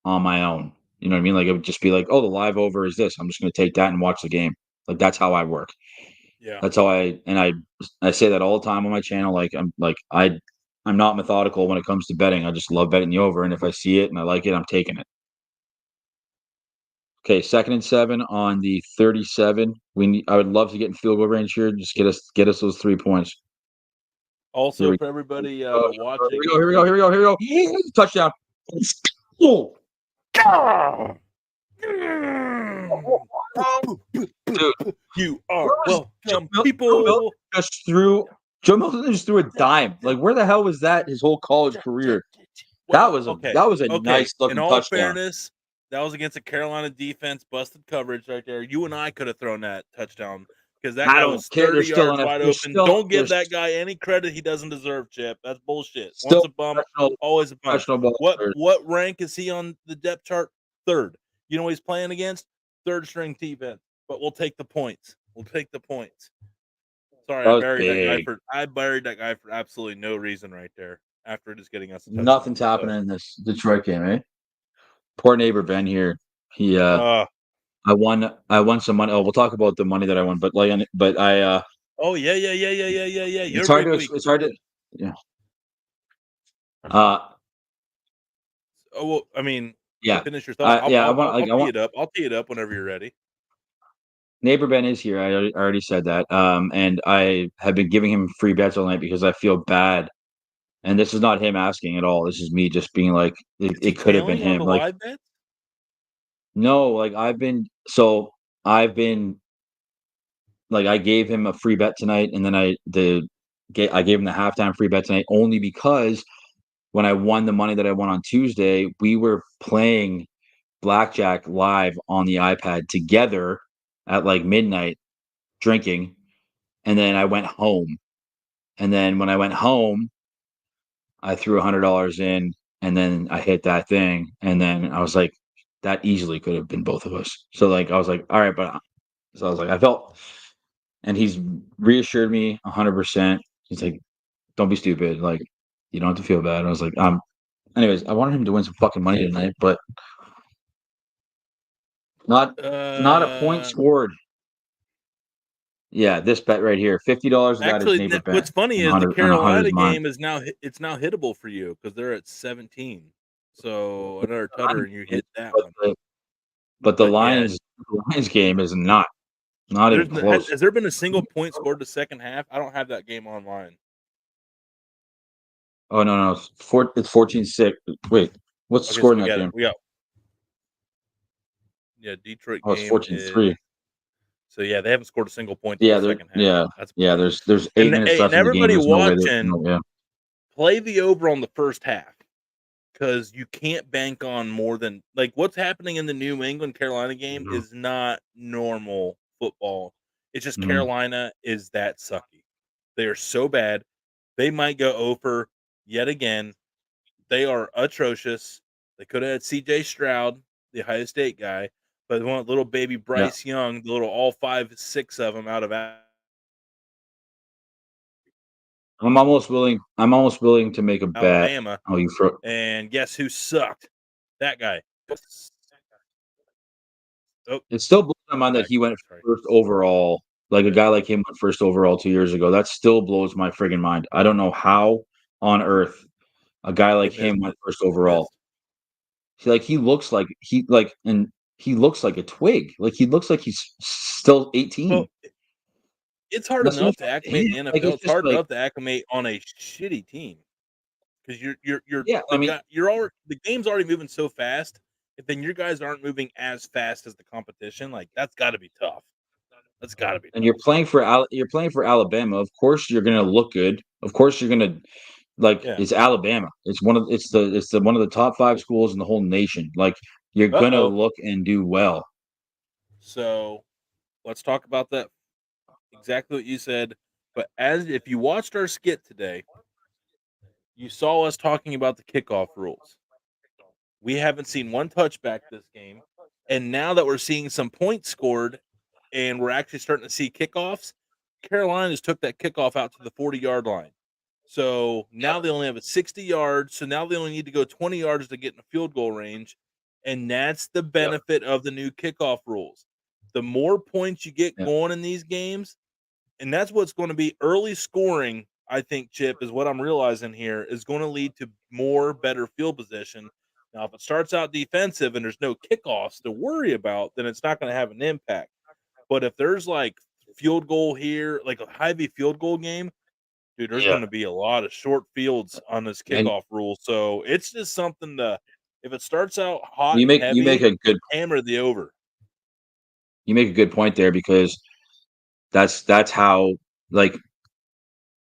on my own. You know what I mean? Like, it would just be like, oh, the live over is this. I'm just going to take that and watch the game. Like, that's how I work. Yeah. That's how I say that all the time on my channel. I'm not methodical when it comes to betting. I just love betting the over, and if I see it and I like it, I'm taking it. Okay, 2nd and 7 on the 37. I would love to get in field goal range here. Just get us those 3 points. Also, for everybody watching, Here we go. Touchdown. Oh. Dude, you are welcome, Joe people. Joe Milton just threw a dime. Like, where the hell was that his whole college career? Well, that was a nice looking In all touchdown. fairness, that was against a Carolina defense, busted coverage right there. You and I could have thrown that touchdown because that guy was 30 yards wide open. Don't give that guy any credit he doesn't deserve, Chip. That's bullshit. Once a bump, always a bump. What rank is he on the depth chart? 3rd. You know what he's playing against? 3rd string defense. But we'll take the points. Sorry, I buried that guy for absolutely no reason right there. After just getting us a touchdown. Nothing's happening in this Detroit game, eh? Poor neighbor Ben here. He I won some money. Oh, we'll talk about the money that I won, but I Oh yeah. It's hard to yeah. Oh well, I mean, yeah. finish your thought. I'll tee it up whenever you're ready. Neighbor Ben is here. I already said that. And I have been giving him free bets all night because I feel bad. And this is not him asking at all. This is me just being like, it could have been him. Like, live bets? No, like I've been like I gave him a free bet tonight, and then I gave him the halftime free bet tonight only because when I won the money that I won on Tuesday, we were playing blackjack live on the iPad together at like midnight, drinking, and then I went home. And then when I went home, I threw $100 in, and then I hit that thing, and then I was like, that easily could have been both of us. So like I was like, all right, so I was like, I felt, and he's reassured me 100%. He's like, don't be stupid. Like, you don't have to feel bad. I was like, anyways, I wanted him to win some fucking money tonight, but not a point scored. Yeah, this bet right here, $50. Actually, what's funny is the Carolina game is now hittable for you because they're at 17. So another tutter and you hit that one. But the Lions game is not even close. Has there been a single point scored the second half? I don't have that game online. Oh no, it's 14-6. Wait, what's the score in that game? Detroit. Oh, it's 14-3. So yeah, they haven't scored a single point in the second half. There's 8 minutes left in the game. Everybody watching, play the over on the first half because you can't bank on more than like what's happening in the New England Carolina game is not normal football. It's just Carolina is that sucky. They are so bad. They might go over yet again. They are atrocious. They could have had C.J. Stroud, the Ohio State guy. But they want little baby Bryce Young, the little all 5, 6 of them out of I'm almost willing to make a bet. Alabama. Oh, And guess who sucked? That guy. Oh, it still blows my mind that he went first overall. Like a guy like him went first overall 2 years ago. That still blows my friggin' mind. I don't know how on earth a guy like him went first overall. He looks like he looks like a twig. Like he looks like he's still 18. Well, it's hard That's enough to acclimate in the NFL. it's It's hard just enough to acclimate on a shitty team because Yeah, I mean, the game's already moving so fast. If then your guys aren't moving as fast as the competition, like that's got to be tough. That's got to be. and tough. you're playing for Alabama. Of course, you're gonna look good. Of course, you're gonna It's Alabama. It's one of the top 5 schools in the whole nation. Like you're gonna look and do well. So let's talk about that. Exactly what you said. But if you watched our skit today, you saw us talking about the kickoff rules. We haven't seen one touchback this game. And now that we're seeing some points scored and we're actually starting to see kickoffs, Carolina's took that kickoff out to the 40-yard line. So now they only have a 60 yards. So now they only need to go 20 yards to get in the field goal range. And that's the benefit of the new kickoff rules. The more points you get going in these games, and that's what's going to be early scoring, I think, Chip, is what I'm realizing here, is going to lead to more better field position. Now, if it starts out defensive and there's no kickoffs to worry about, then it's not going to have an impact. But if there's like field goal here, like a heavy field goal game, dude, there's going to be a lot of short fields on this kickoff rule. So it's just something if it starts out hot and heavy, you make a good hammer the over. You make a good point there because that's how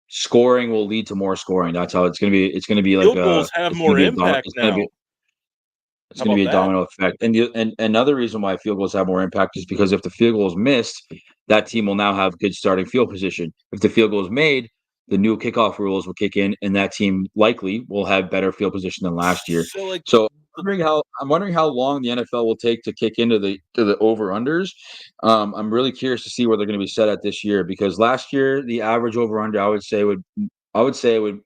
scoring will lead to more scoring. That's how it's gonna be. It's gonna be like field goals have more impact now. It's going to be a domino effect. And another reason why field goals have more impact is because if the field goal is missed, that team will now have good starting field position. If the field goal is made, the new kickoff rules will kick in, and that team likely will have better field position than last year. So I'm wondering how long the NFL will take to kick into the over unders. I'm really curious to see where they're going to be set at this year because last year the average over under I would say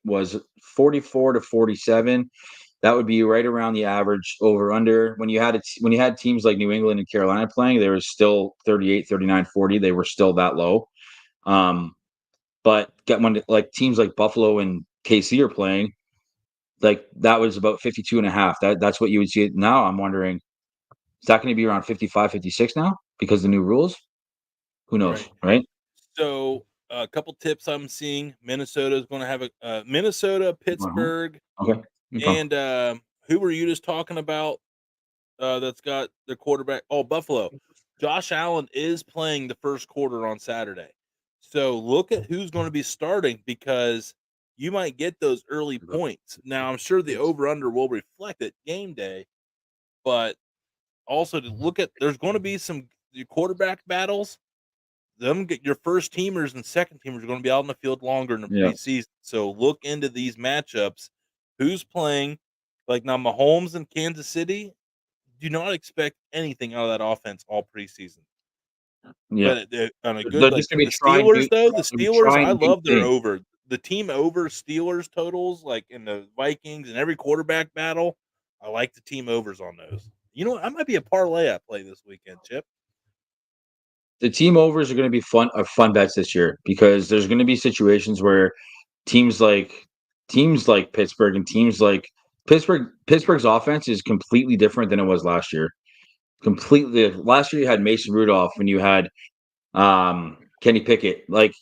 was 44 to 47. That would be right around the average over under. When you had teams like New England and Carolina playing, they were still 38, 39, 40. They were still that low. But when teams like Buffalo and KC are playing, like that was about 52.5. That's what you would see. Now I'm wondering, is that going to be around 55, 56 now because of the new rules? Who knows, right? So a couple tips I'm seeing. Minnesota is going to have a Minnesota, Pittsburgh. Okay. And who were you just talking about that's got the quarterback? Oh, Buffalo. Josh Allen is playing the first quarter on Saturday. So look at who's going to be starting because you might get those early points. Now, I'm sure the over-under will reflect it game day, but also to look at there's going to be some quarterback battles. Your first teamers and second teamers are going to be out in the field longer in the preseason. So look into these matchups. Who's playing? Like now, Mahomes and Kansas City, do not expect anything out of that offense all preseason. Yeah, but on a good the Steelers though, the Steelers, I love their over. The team over Steelers totals, like in the Vikings and every quarterback battle, I like the team overs on those. You know, I might be a parlay I play this weekend, Chip. The team overs are going to be fun bets this year because there's going to be situations where teams like Pittsburgh and teams like Pittsburgh's offense is completely different than it was last year. Completely. Last year you had Mason Rudolph and you had Kenny Pickett. Like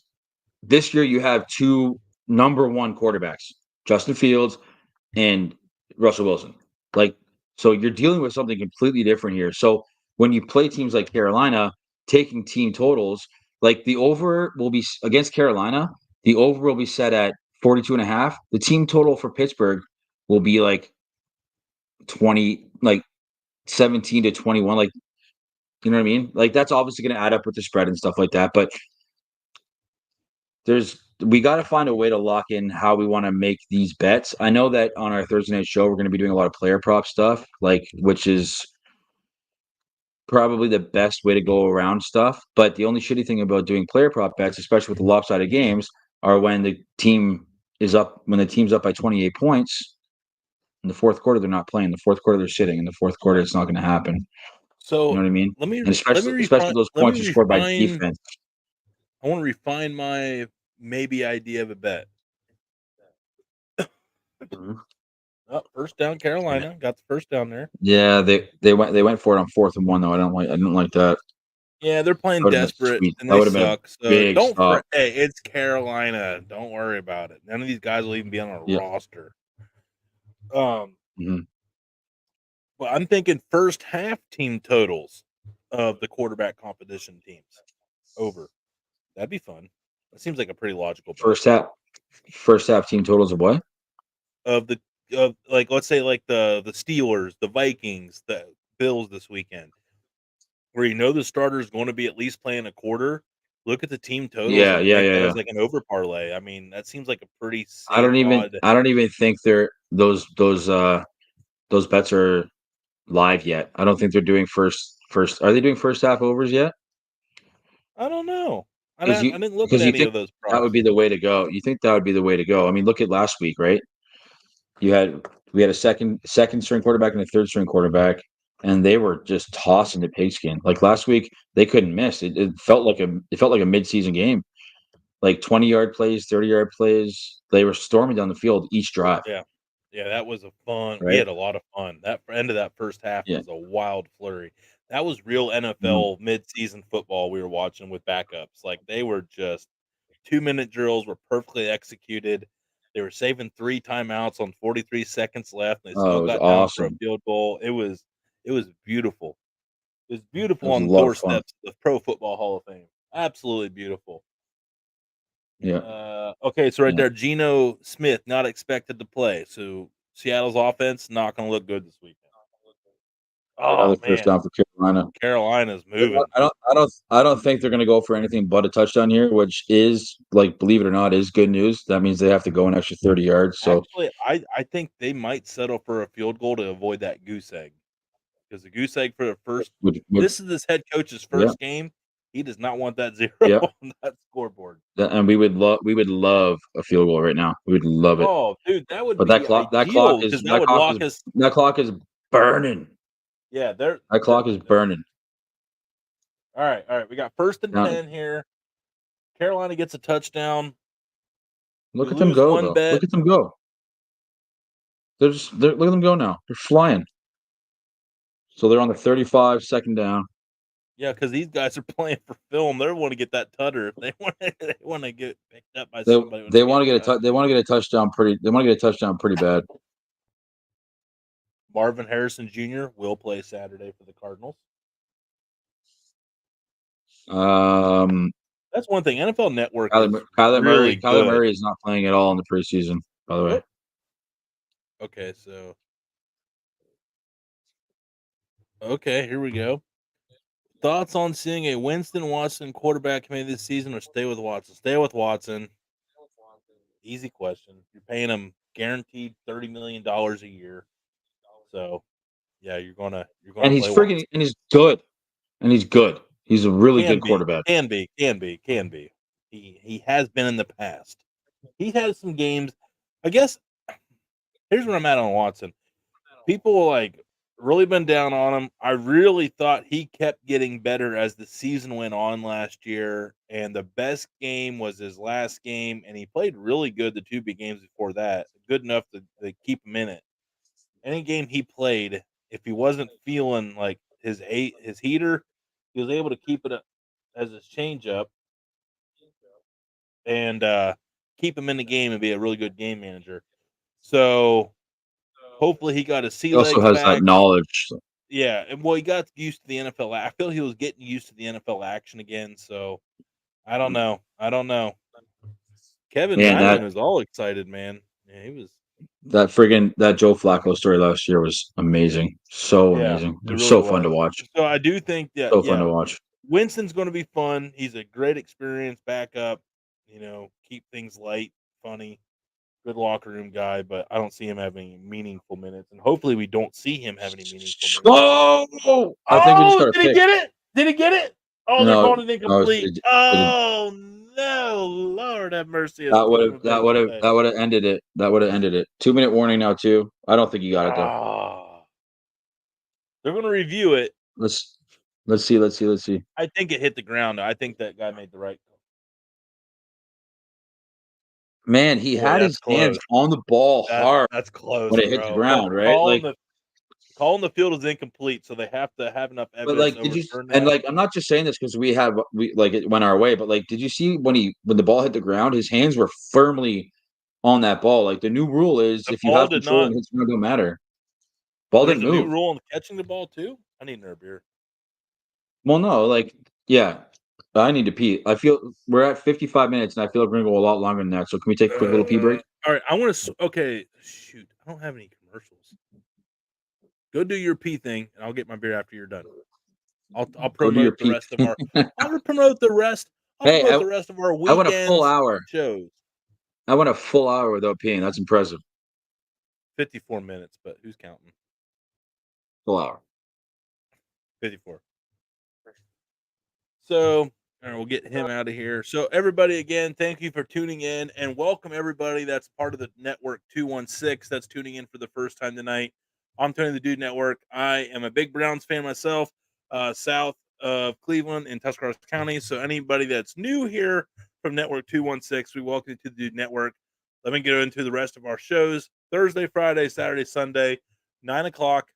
this year you have two number one quarterbacks, Justin Fields and Russell Wilson. Like so you're dealing with something completely different here. So when you play teams like Carolina, taking team totals, like the over will be against Carolina, the over will be set at 42.5. The team total for Pittsburgh will be like 20, like 17 to 21. Like, you know what I mean? Like that's obviously going to add up with the spread and stuff like that. But we got to find a way to lock in how we want to make these bets. I know that on our Thursday night show, we're going to be doing a lot of player prop stuff, which is probably the best way to go around stuff. But the only shitty thing about doing player prop bets, especially with the lopsided games, are when the team is up, when the team's up by 28 points in the fourth quarter, they're not playing. The fourth quarter, they're sitting. In the fourth quarter, it's not going to happen. So You know what I mean? let me And let me especially refine. those Let me points are scored by refine. defense. I want to refine my maybe idea of a bet. Oh, first down, Carolina got the first down there. Yeah, they went for it on 4th and 1 though. I didn't like that. Yeah, they're playing desperate and That they would have been a suck. So big don't. stop. Hey, it's Carolina. Don't worry about it. None of these guys will even be on a Yeah. roster. Mhm. But I'm thinking first half team totals of the quarterback competition teams over. That'd be fun. That seems like a pretty logical bet. First half team totals of what? Of the of like let's say like the Steelers, the Vikings, the Bills this weekend, where you know the starter is going to be at least playing a quarter. Look at the team totals and make that as like an over parlay. I mean, that seems like a pretty safe odd. I don't even think those bets are live yet. I don't think they're doing first. Are they doing first half overs yet? I don't know. I Because didn't look at you any think of those that would props. be the way to go. You think that would be the way to go. I mean, look at last week, right? We had a second string quarterback and a third string quarterback, and they were just tossing the pigskin. Like last week, they couldn't miss. It felt like a midseason game. Like 20-yard plays, 30-yard plays. They were storming down the field each drive. Yeah. Yeah, that was a fun. We Right? had a lot of fun. That end of that first half Yeah. was a wild flurry. That was real Mhm. NFL midseason football we were watching with backups. Like they were just 2-minute drills were perfectly executed. They were saving 3 timeouts on 43 seconds left, and they Oh, still it was got down for a awesome. field goal. It was beautiful. It was It beautiful was a on the lot of fun. doorsteps of the Pro Football Hall of Fame. Absolutely beautiful. Yeah. Okay, so right Yeah. there, Geno Smith not expected to play. So Seattle's offense not going to look good this weekend. Another Oh first man, down for Carolina. Carolina's moving. I don't think they're going to go for anything but a touchdown here, which is, like, believe it or not, is good news. That means they have to go an extra 30 yards. So Actually, I think they might settle for a field goal to avoid that goose egg. Because the goose egg for the first would this is this head coach's yeah, first game. He does not want that 0 yeah. on that scoreboard. And we would love a field goal right now. We would love it. Oh, dude, that would But be ideal because that would lock us. that clock is burning. Yeah, That clock is burning. All right. We got first and Now, 10 here. Carolina gets a touchdown. look We at them lose go, one though. bet. Look at them go. Look at them go now. They're flying. So they're on the 35, second down. Yeah, because these guys are playing for film. They want to get that tutter. If they want to get picked up by somebody. They want to get a touchdown pretty bad. Marvin Harrison Jr. will play Saturday for the Cardinals. That's one thing. NFL Network is really good. Kyler Murray is not playing at all in the preseason, by the way. Nope. Okay, so here we go. Thoughts on seeing a Winston Watson quarterback committee this season or stay with Watson? Stay with Watson. Easy question. You're paying him guaranteed $30 million a year. So yeah, you're gonna And he's play freaking Watson. and he's good. And he's good. He's a really good quarterback. Can be. He has been in the past. He had some games. I guess here's where I'm at on Watson. People like really been down on him. I really thought he kept getting better as the season went on last year, and the best game was his last game, and he played really good the 2 big games before that, good enough to keep him in it. Any game he played, if he wasn't feeling like his heater, he was able to keep it up as his changeup and keep him in the game and be a really good game manager. So hopefully he got his sea He also legs has back. that knowledge. Yeah, and he got used to the NFL. I feel he was getting used to the NFL action again. So I don't know. Kevin Nyman was all excited, man. Yeah, he was. That Joe Flacco story last year was amazing. So amazing. It was really so fun to watch. So I do think that fun to watch. Winston's going to be fun. He's a great experience backup. Keep things light, funny. good locker room guy, but I don't see him having meaningful minutes, and hopefully we don't see him having any meaningful minutes. Oh, I think we just got to did he get it? Did he get it? Oh, they're calling it incomplete. Oh no, Lord have mercy. That would have ended it. That would have ended it. 2-minute warning now too. I don't think you got it though. They're going to review it. Let's see. I think it hit the ground. I think that guy made the right call. Man, he had his hands on the ball hard. That's close when it hit the ground, right? Calling the field is incomplete, so they have to have enough evidence. But like, did you? And like, I'm not just saying this because we it went our way, but like, did you see when the ball hit the ground, his hands were firmly on that ball. Like the new rule is, if you have control and it's going to matter. Ball didn't move. There's a new rule on catching the ball too. I need another beer. Well, no, like, yeah, I need to pee. I feel we're at 55 minutes, and I feel like we're gonna go a lot longer than that. So can we take a quick little pee break? All right, I want to. Okay, shoot, I don't have any commercials. Go do your pee thing, and I'll get my beer after you're done. I'll promote the rest of our. I'll promote the rest. The rest of our weekends. I want a full hour shows. I want a full hour without peeing. That's impressive. 54 minutes, but who's counting? Full hour. 54. So, all right, we'll get him out of here. So, everybody, again, thank you for tuning in, and welcome everybody that's part of the Network 216 that's tuning in for the first time tonight. I'm Tony the Dude Network. I am a big Browns fan myself, south of Cleveland in Tuscarawas County. So, anybody that's new here from Network 216, we welcome you to the Dude Network. Let me get into the rest of our shows. Thursday, Friday, Saturday, Sunday, 9 o'clock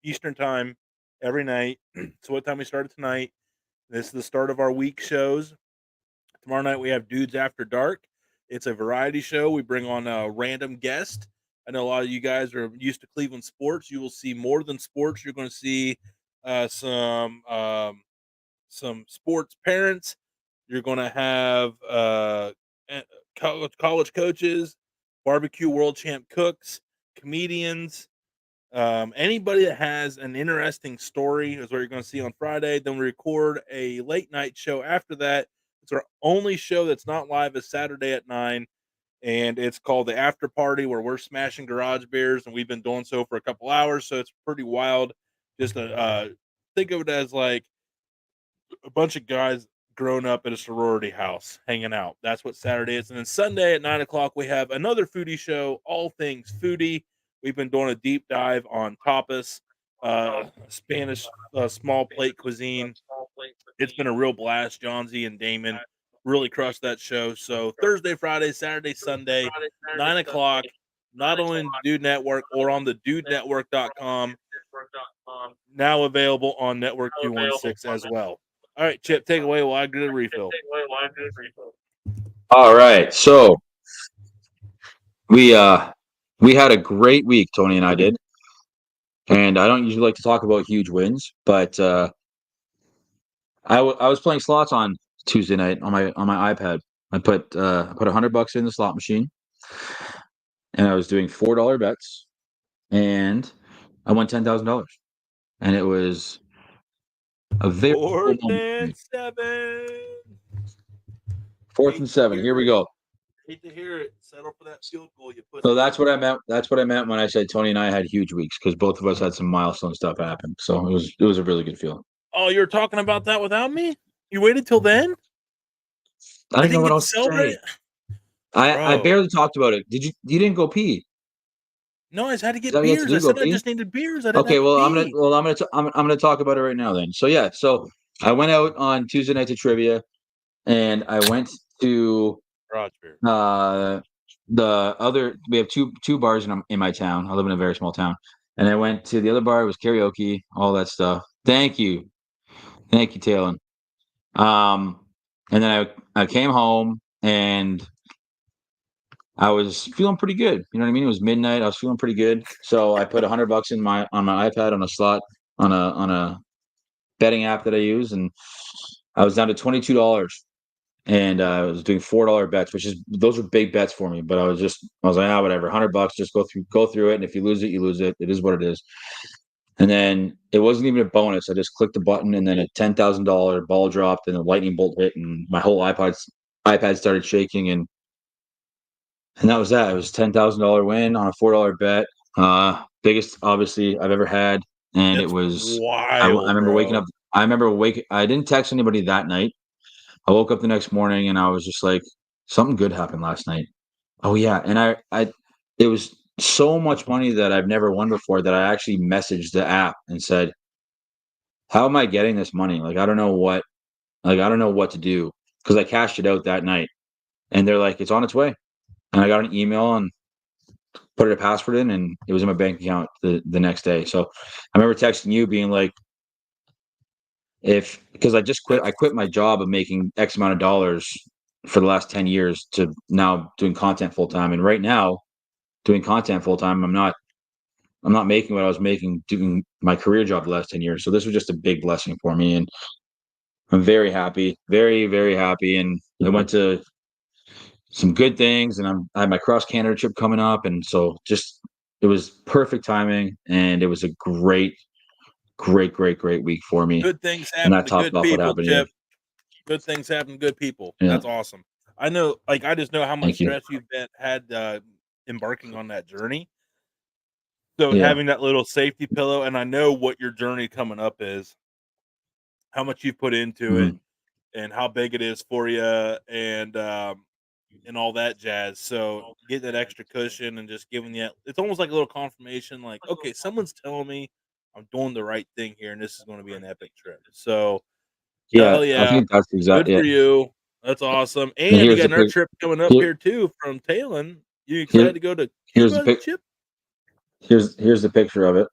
Eastern Time every night. So, what time we started tonight? This is the start of our week shows. Tomorrow night we have Dudes After Dark. It's a variety show. We bring on a random guest. I know a lot of you guys are used to Cleveland sports. You will see more than sports. You're going to see some sports parents. You're going to have college coaches, barbecue world champ cooks, comedians. Anybody that has an interesting story is what you're going to see on Friday. Then we record a late night show after that. It's our only show that's not live is Saturday at 9, and it's called the After Party, where we're smashing garage beers, and we've been doing so for a couple hours, so it's pretty wild. Just think of it as like a bunch of guys grown up at a sorority house hanging out. That's what Saturday is. And then Sunday at 9 o'clock, we have another foodie show, all things foodie. We've been doing a deep dive on tapas, Spanish small plate cuisine. It's been a real blast. John Z and Damon really crushed that show. So Thursday, Friday, Saturday, Sunday, 9 o'clock, not only on Dude Network or on the dudenetwork.com, now available on Network 216 as well. All right, Chip, take away while I get a refill. All right, so we had a great week, Tony and I did. And I don't usually like to talk about huge wins, but I was playing slots on Tuesday night on my iPad. I put $100 in the slot machine, and I was doing $4 bets, and I won $10,000, and it was a very 4th and 7. 4th and 7. Here we go. Hate to hear it. Settle for that field goal. You put. So that's what I meant. That's what I meant when I said Tony and I had huge weeks, because both of us had some milestone stuff happen. So it was a really good feeling. Oh, you were talking about that without me? You waited till then? I didn't know what else to say. I barely talked about it. You didn't go pee? No, I just had to get beers. I said I just needed beers. Okay, well, I'm gonna talk about it right now then. So yeah, so I went out on Tuesday night to trivia, and I went to garage beer. We have two bars in my town. I live in a very small town, and I went to the other bar. It was karaoke, all that stuff. Thank you, Talon. And then I came home, and I was feeling pretty good. You know what I mean? It was midnight. I was feeling pretty good. So I put $100 on my iPad on a slot on a betting app that I use, and I was down to $22. And I was doing $4 bets, those were big bets for me. But I was like, whatever, $100, just go through it. And if you lose it, you lose it. It is what it is. And then it wasn't even a bonus. I just clicked the button, and then a $10,000 ball dropped, and a lightning bolt hit, and my whole iPad started shaking. And And that was that. It was $10,000 win on a $4 bet. Biggest, obviously, I've ever had. And That's it was, I wild, remember waking bro. up. I didn't text anybody that night. I woke up the next morning and I was just like, something good happened last night. Oh yeah. And it was so much money that I've never won before that I actually messaged the app and said, how am I getting this money? Like, I don't know what to do. Cause I cashed it out that night and they're like, it's on its way. And I got an email and put a password in and it was in my bank account the next day. So I remember texting you being like, because I quit my job of making X amount of dollars for the last 10 years to now doing content full time. And right now, doing content full time, I'm not making what I was making doing my career job the last 10 years. So this was just a big blessing for me. And I'm very happy, very, very happy. And I went to some good things and I had my cross Canada trip coming up. And so just, it was perfect timing and it was a great week for me. Good things And happen that to topped good off what people, happened here. Chip. Good things happen to good people. Yeah. That's awesome. I know, like, I just know how much Thank you. stress you've had embarking on that journey. So Yeah. having that little safety pillow, and I know what your journey coming up is, how much you've put into it, and how big it is for you, and all that jazz. So getting that extra cushion and just giving you, it's almost like a little confirmation, like, okay, someone's telling me I'm doing the right thing here, and this is going to be an epic trip. So hell Yeah, I yeah, think that's good exactly for it. you. That's awesome. And And you here's got the another pic. trip coming up Here, here too from Talon. You here, excited to go to here's the Cuba, pic. Chip? Here's the picture of it.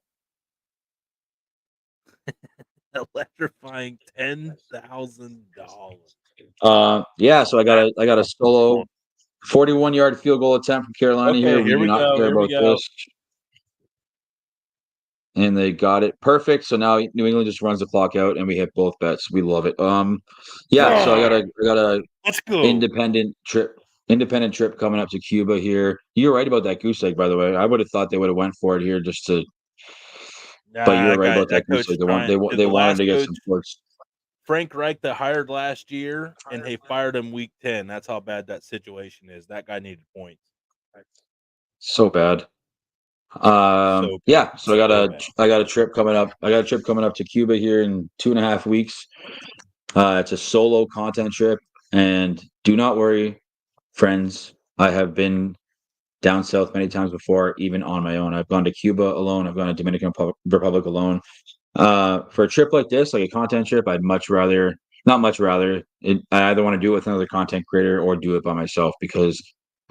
Electrifying $10,000. Yeah. So I got a solo 41-yard field goal attempt from Carolina here. Okay, We here do we not go. care Here we about go. this. And they got it perfect. So now New England just runs the clock out, and we hit both bets. We love it. Yeah. So I got a Let's go. independent trip coming up to Cuba here. You're right about that goose egg, by the way. I would have thought they would have went for it here just to. Nah, But you were right that about that that goose coach is egg. trying. They The wanted last to get coach, some points. Frank Reich, that hired last year, and they fired him week 10. That's how bad that situation is. That guy needed points. So bad. So Yeah. So bad. I got a trip coming up. I got a trip coming up to Cuba here in 2.5 weeks. It's a solo content trip, and do not worry, friends. I have been down south many times before, even on my own. I've gone to Cuba alone. I've gone to Dominican Republic alone. For a trip like this, like a content trip, I'd not much rather. I either want to do it with another content creator or do it by myself because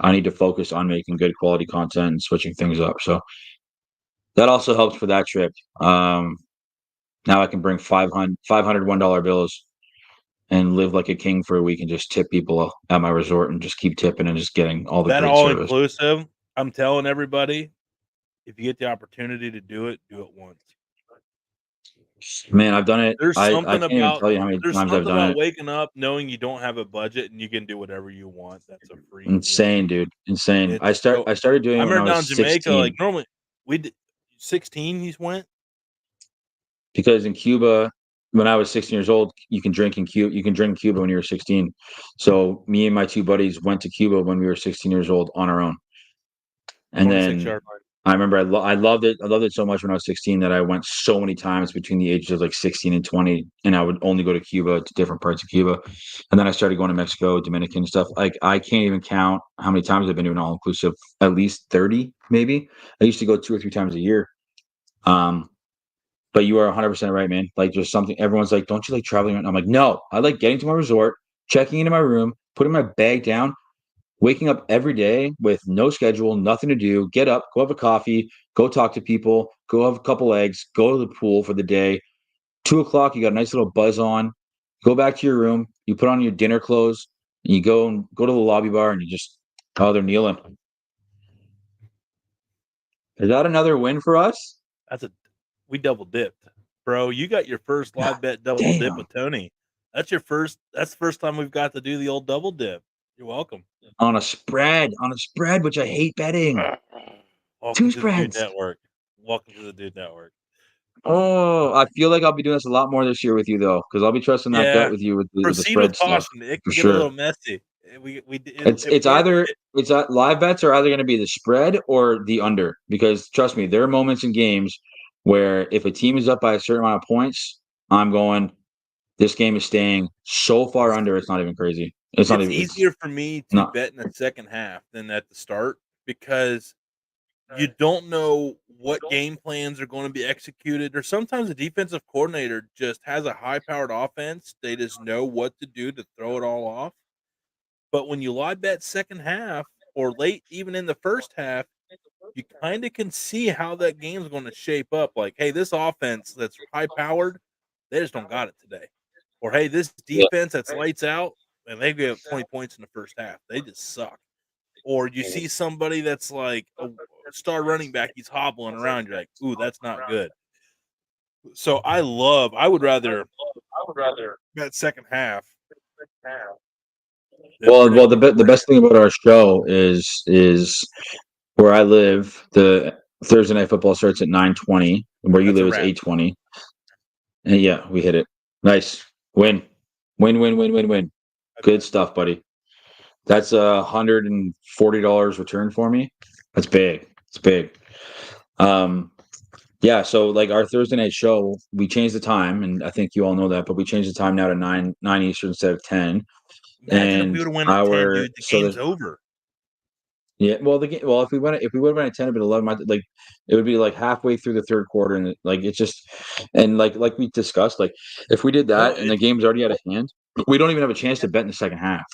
I need to focus on making good quality content and switching things up. So that also helps for that trip. Now I can bring $500 $1 bills and live like a king for a week and just tip people at my resort and just keep tipping and just getting all the That great all service. inclusive. I'm telling everybody, if you get the opportunity to do it once. Man, I've done it. There's I something can't even about tell you how many times I've done it. waking up knowing you don't have a budget and you can do whatever you want. That's a free Insane, dude. Insane. It's I started doing I it when I remember down in was Jamaica, 16 like normally we did 16. He's went. because in Cuba, when I was 16 years old, you can drink in Cuba when you were 16. So me and my two buddies went to Cuba when we were 16 years old on our own. And 26 then yard line. I remember I loved it. I loved it so much when I was 16 that I went so many times between the ages of like 16 and 20, and I would only go to Cuba, to different parts of Cuba. And then I started going to Mexico, Dominican stuff. Like I can't even count how many times I've been doing all inclusive. At least 30, maybe. I used to go 2 or 3 times a year. But you are 100% right, man. Like there's something everyone's like, don't you like traveling? I'm like, no, I like getting to my resort, checking into my room, putting my bag down, waking up every day with no schedule, nothing to do, get up, go have a coffee, go talk to people, go have a couple eggs, go to the pool for the day. 2 o'clock, you got a nice little buzz on, go back to your room, you put on your dinner clothes, and you go to the lobby bar and you just, oh, they're kneeling. Is that another win for us? We double dipped, bro. You got your first live bet double dip with Tony. That's the first time we've got to do the old double dip. You're welcome. On a spread, which I hate betting. Welcome 2 to the Dude spreads. Network. Welcome to the Dude Network. Oh, I feel like I'll be doing this a lot more this year with you, though, because I'll be trusting that gut with you with the Proceed with spread stuff caution. It for can get a sure. little messy. It's live bets are either going to be the spread or the under, because trust me, there are moments in games where if a team is up by a certain amount of points, I'm going, this game is staying so far under, it's not even crazy. It's not even easier for me to bet in the second half than at the start, because you don't know what game plans are going to be executed, or sometimes the defensive coordinator just has a high-powered offense. They just know what to do to throw it all off. But when you live bet second half or late, even in the first half, you kind of can see how that game's going to shape up. Like, hey, this offense that's high-powered, they just don't got it today. Or, hey, this defense that's lights out, and they give 20 points in the first half. They just suck. Or you see somebody that's like a star running back, he's hobbling around. You're like, ooh, that's not good. So I would rather bet second half. Well, the best thing about our show is where I live, the Thursday Night Football starts at 9:20. Where you live is 8:20. And yeah, we hit it. Nice. Win. Good stuff, buddy. That's $140 return for me. That's big. It's big. Yeah, so like our Thursday night show, we changed the time, and I think you all know that, but we changed the time now to 9 Eastern instead of 10. Imagine if we would have went at 10, dude. The game's over. Yeah, well, if we would have went at 10 or 11, like it would be like halfway through the third quarter, and like it's just, and like we discussed, like if we did that and the game's already out of hand, we don't even have a chance to bet in the second half.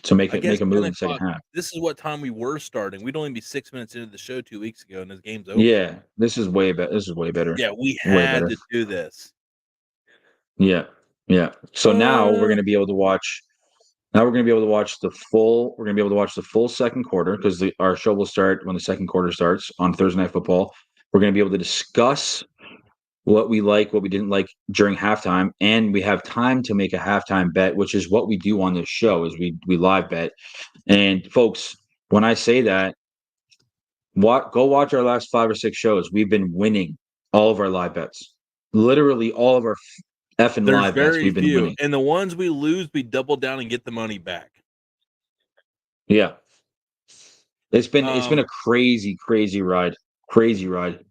To make a move in the second half. This is what time we were starting. We'd only be 6 minutes into the show 2 weeks ago, and this game's over. Yeah, this is way better. Yeah, we had to do this. Yeah. So now we're going to be able to watch. Now we're going to be able to watch the full. We're going to be able to watch the full second quarter, because our show will start when the second quarter starts on Thursday Night Football. We're going to be able to discuss what we like, what we didn't like during halftime, and we have time to make a halftime bet, which is what we do on this show. Is we live bet. And folks, when I say that, go watch our last 5 or 6 shows. We've been winning all of our live bets. Literally all of our effing live bets we've been winning. And the ones we lose, we double down and get the money back. Yeah. It's been a crazy ride. Crazy ride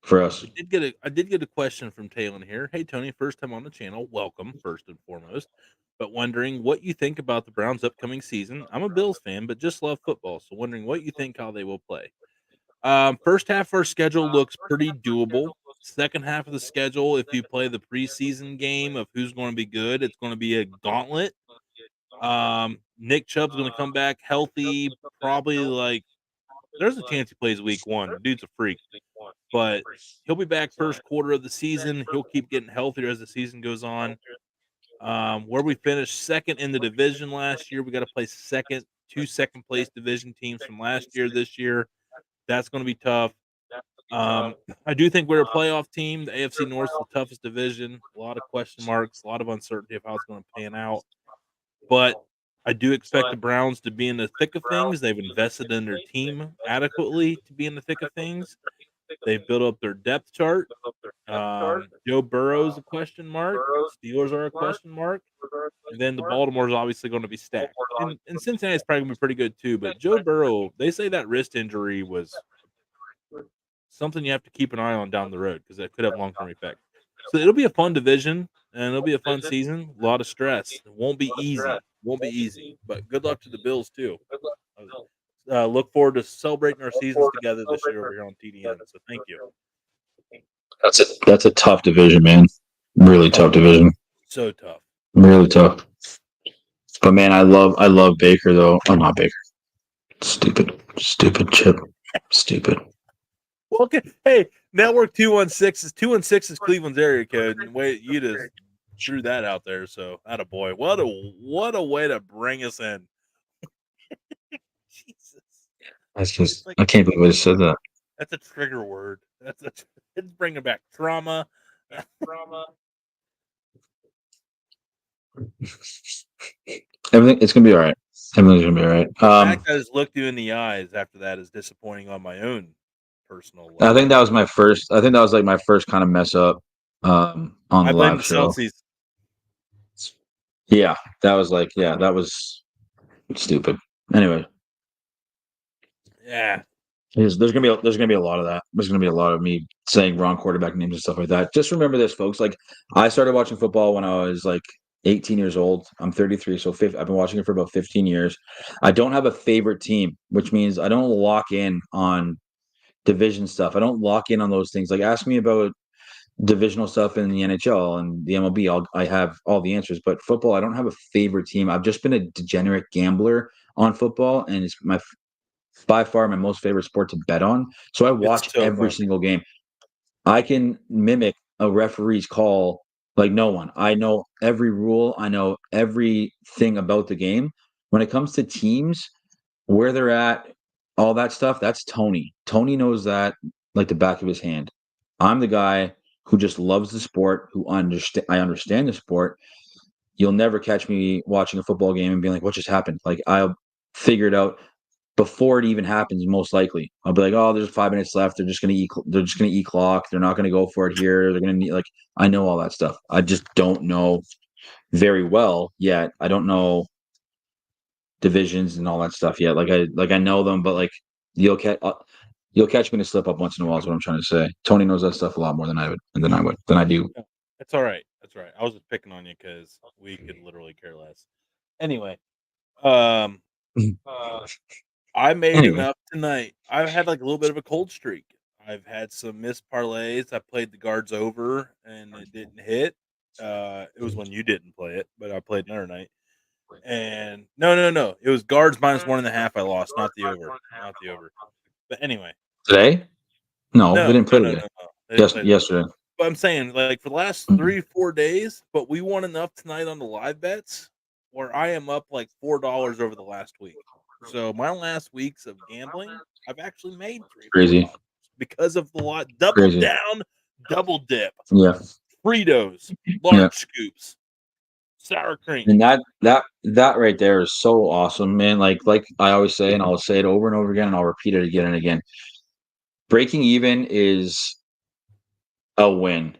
for us. I did get a question from Talon here. Hey Tony, first time on the channel. Welcome, first and foremost. But wondering what you think about the Browns' upcoming season. I'm a Bills fan, but just love football. So wondering what you think, how they will play. First half of our schedule looks pretty doable. Second half of the schedule, if you play the preseason game of who's going to be good, it's going to be a gauntlet. Nick Chubb's going to come back healthy. Probably like there's a chance he plays week 1. Dude's a freak. But he'll be back first quarter of the season. He'll keep getting healthier as the season goes on. Where we finished second in the division last year, we got to play two second place division teams from last year this year. That's going to be tough. I do think we're a playoff team. The AFC North is the toughest division. A lot of question marks, a lot of uncertainty of how it's going to pan out. But I do expect the Browns to be in the thick of things. They've invested in their team adequately to be in the thick of things. They've built up their depth chart. Joe Burrow's a question mark. Steelers are a question mark. And then the Baltimore's obviously going to be stacked. And Cincinnati's probably going to be pretty good too. But Joe Burrow, they say that wrist injury was something you have to keep an eye on down the road, because that could have long-term effects. So it'll be a fun division, and it'll be a fun season. A lot of stress. It won't be easy. But good luck to the Bills too. Look forward to celebrating our seasons together this year over here on TDN. So thank you. That's a tough division, man. Really tough division. So tough. Really tough. But man, I love Baker though. I'm not Baker. Stupid Chip. Stupid. Well, okay. Hey, Network 216 is Cleveland's area code. And wait, you just threw that out there. So, attaboy. What a way to bring us in. Jesus. That's just, I can't believe I just said that. That's a trigger word. It's bringing back trauma. It's gonna be all right. Everything's gonna be all right. The fact that I just looked you in the eyes after that is disappointing on my own personal level. I think that was my first. I think that was like my first kind of mess up on the live show. Celsius. Yeah, that was like, that was It's stupid. Anyway, Yeah. there's gonna be a lot of that. There's gonna be a lot of me saying wrong quarterback names and stuff like that. Just remember this, folks. Like, I started watching football when I was like 18 years old. I'm 33, so I've been watching it for about 15 years. I don't have a favorite team, which means I don't lock in on division stuff. I don't lock in on those things. Like, ask me about divisional stuff in the NHL and the MLB. I have all the answers, but football, I don't have a favorite team. I've just been a degenerate gambler on football, and it's by far my most favorite sport to bet on. So I It's watch so every fun. single game. I can mimic a referee's call like no one. I know every rule. I know everything about the game. When it comes to teams, where they're at, all that stuff, that's Tony. Tony knows that like the back of his hand. I'm the guy who just loves the sport, I understand the sport. You'll never catch me watching a football game and being like, what just happened? Like, I'll figure it out before it even happens, most likely. I'll be like, oh, there's 5 minutes left. They're just gonna eat clock. They're not gonna go for it here. They're gonna need, like, I know all that stuff. I just don't know very well yet. I don't know divisions and all that stuff yet. I know them, but like you'll catch me to slip up once in a while is what I'm trying to say. Tony knows that stuff a lot more than I do. That's all right. That's all right. I was just picking on you because we could literally care less. Anyway, I made enough tonight. I've had like a little bit of a cold streak. I've had some missed parlays. I played the guards over and it didn't hit. It was when you didn't play it, but I played another night. And no. It was guards minus 1.5. I lost, not the over. But anyway, Today? No, no, they didn't play no. today. They didn't play today. Yesterday. But I'm saying, like, for the last 3-4 days, but we won enough tonight on the live bets where I am up like $4 over the last week. So my last weeks of gambling, I've actually made Crazy. because of the lot. Double down, double dip. Yeah. Fritos, large scoops, sour cream. And that right there is so awesome, man. Like I always say, and I'll say it over and over again, and I'll repeat it again and again. Breaking even is a win.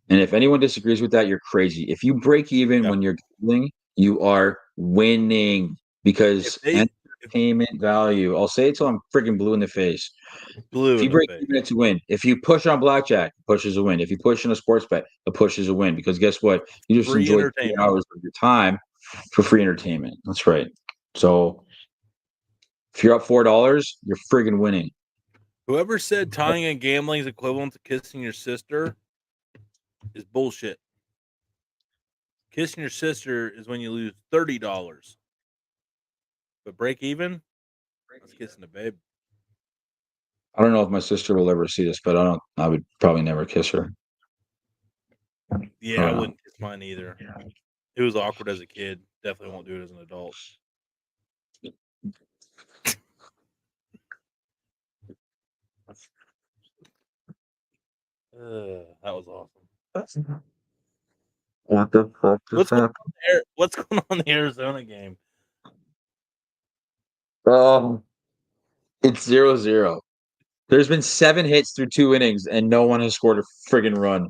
And if anyone disagrees with that, you're crazy. If you break even when you're gambling, you are winning because entertainment value. I'll say it till I'm freaking blue in the face. If you break even, it's a win. If you push on blackjack, push is a win. If you push in a sports bet, a push is a win. Because guess what? You just enjoy 3 hours of your time for free entertainment. That's right. So if you're up $4, you're friggin' winning. Whoever said tying and gambling is equivalent to kissing your sister is bullshit. Kissing your sister is when you lose $30. But break even, that's kissing a babe. I don't know if my sister will ever see this, but I would probably never kiss her. Yeah, I wouldn't kiss mine either. It was awkward as a kid. Definitely won't do it as an adult. That was awesome. What the fuck just happened? What's going on in the Arizona game? It's 0-0. There's been 7 hits through 2 innings, and no one has scored a friggin' run.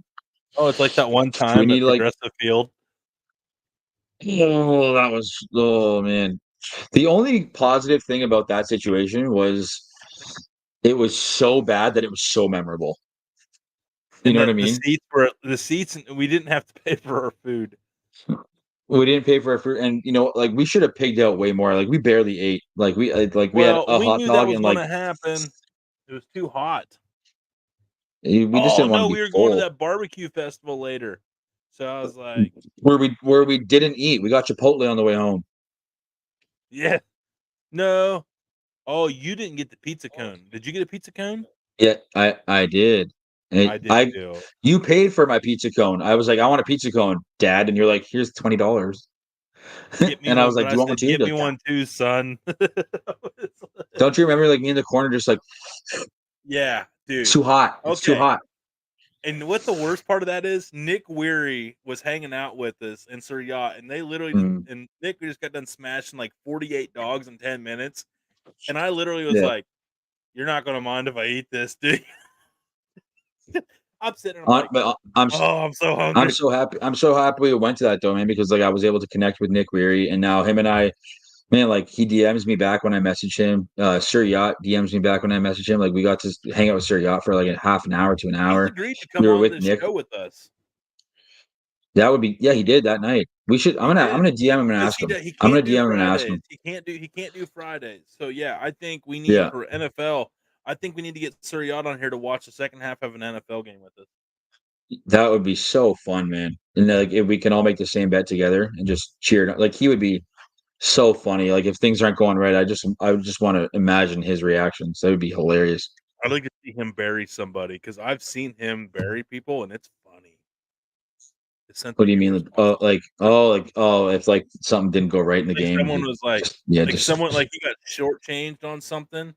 Oh, it's like that one time at Progressive Field. Oh, man. The only positive thing about that situation was it was so bad that it was so memorable. You know what I mean? The seats, and we didn't have to pay for our food. We didn't pay for our food, and like we should have pigged out way more. Like we barely ate. Like we had a hot knew dog that was and going to happen. It was too hot. We just didn't want to be we were full. going to that barbecue festival later, so I was like, where we didn't eat. We got Chipotle on the way home. Yeah, no. Oh, you didn't get the pizza cone. Did you get a pizza cone? Yeah, I did. And I did too. You paid for my pizza cone. I was like, I want a pizza cone, Dad, and you're like, here's $20. And I was like, do you want one too? Get me one too, son. Don't you remember, like, me in the corner, just like, yeah, dude, it's too hot. It's too hot. And what the worst part of that is, Nick Weary was hanging out with us and Sir Yacht, and they literally and Nick just got done smashing like 48 dogs in 10 minutes, and I literally was like, "You're not gonna mind if I eat this, dude." I'm sitting. I'm so hungry. I'm so happy. I'm so happy we went to that though, man, because like I was able to connect with Nick Weary, and now him and I Man, like he DMs me back when I message him. Sir Yacht DMs me back when I message him. Like we got to hang out with Sir Yacht for like a half an hour to an He's hour. agreed to We come were on with this Nick. show with us. That would be he did that night. We should. I'm gonna DM him and ask him. He I'm gonna can't do DM him and ask him. Fridays. He can't do Fridays. So yeah, I think we need Yeah, for NFL. I think we need to get Sir Yacht on here to watch the second half of an NFL game with us. that would be so fun, man. And like if we can all make the same bet together and just cheer it. Like he would be so funny. Like if things aren't going right, I would just want to imagine his reactions. That would be hilarious. I'd like to see him bury somebody because I've seen him bury people and it's funny. His sense What of do you humor mean? is awesome. If like something didn't go right in the Like game, someone was like, just someone like he got shortchanged on something.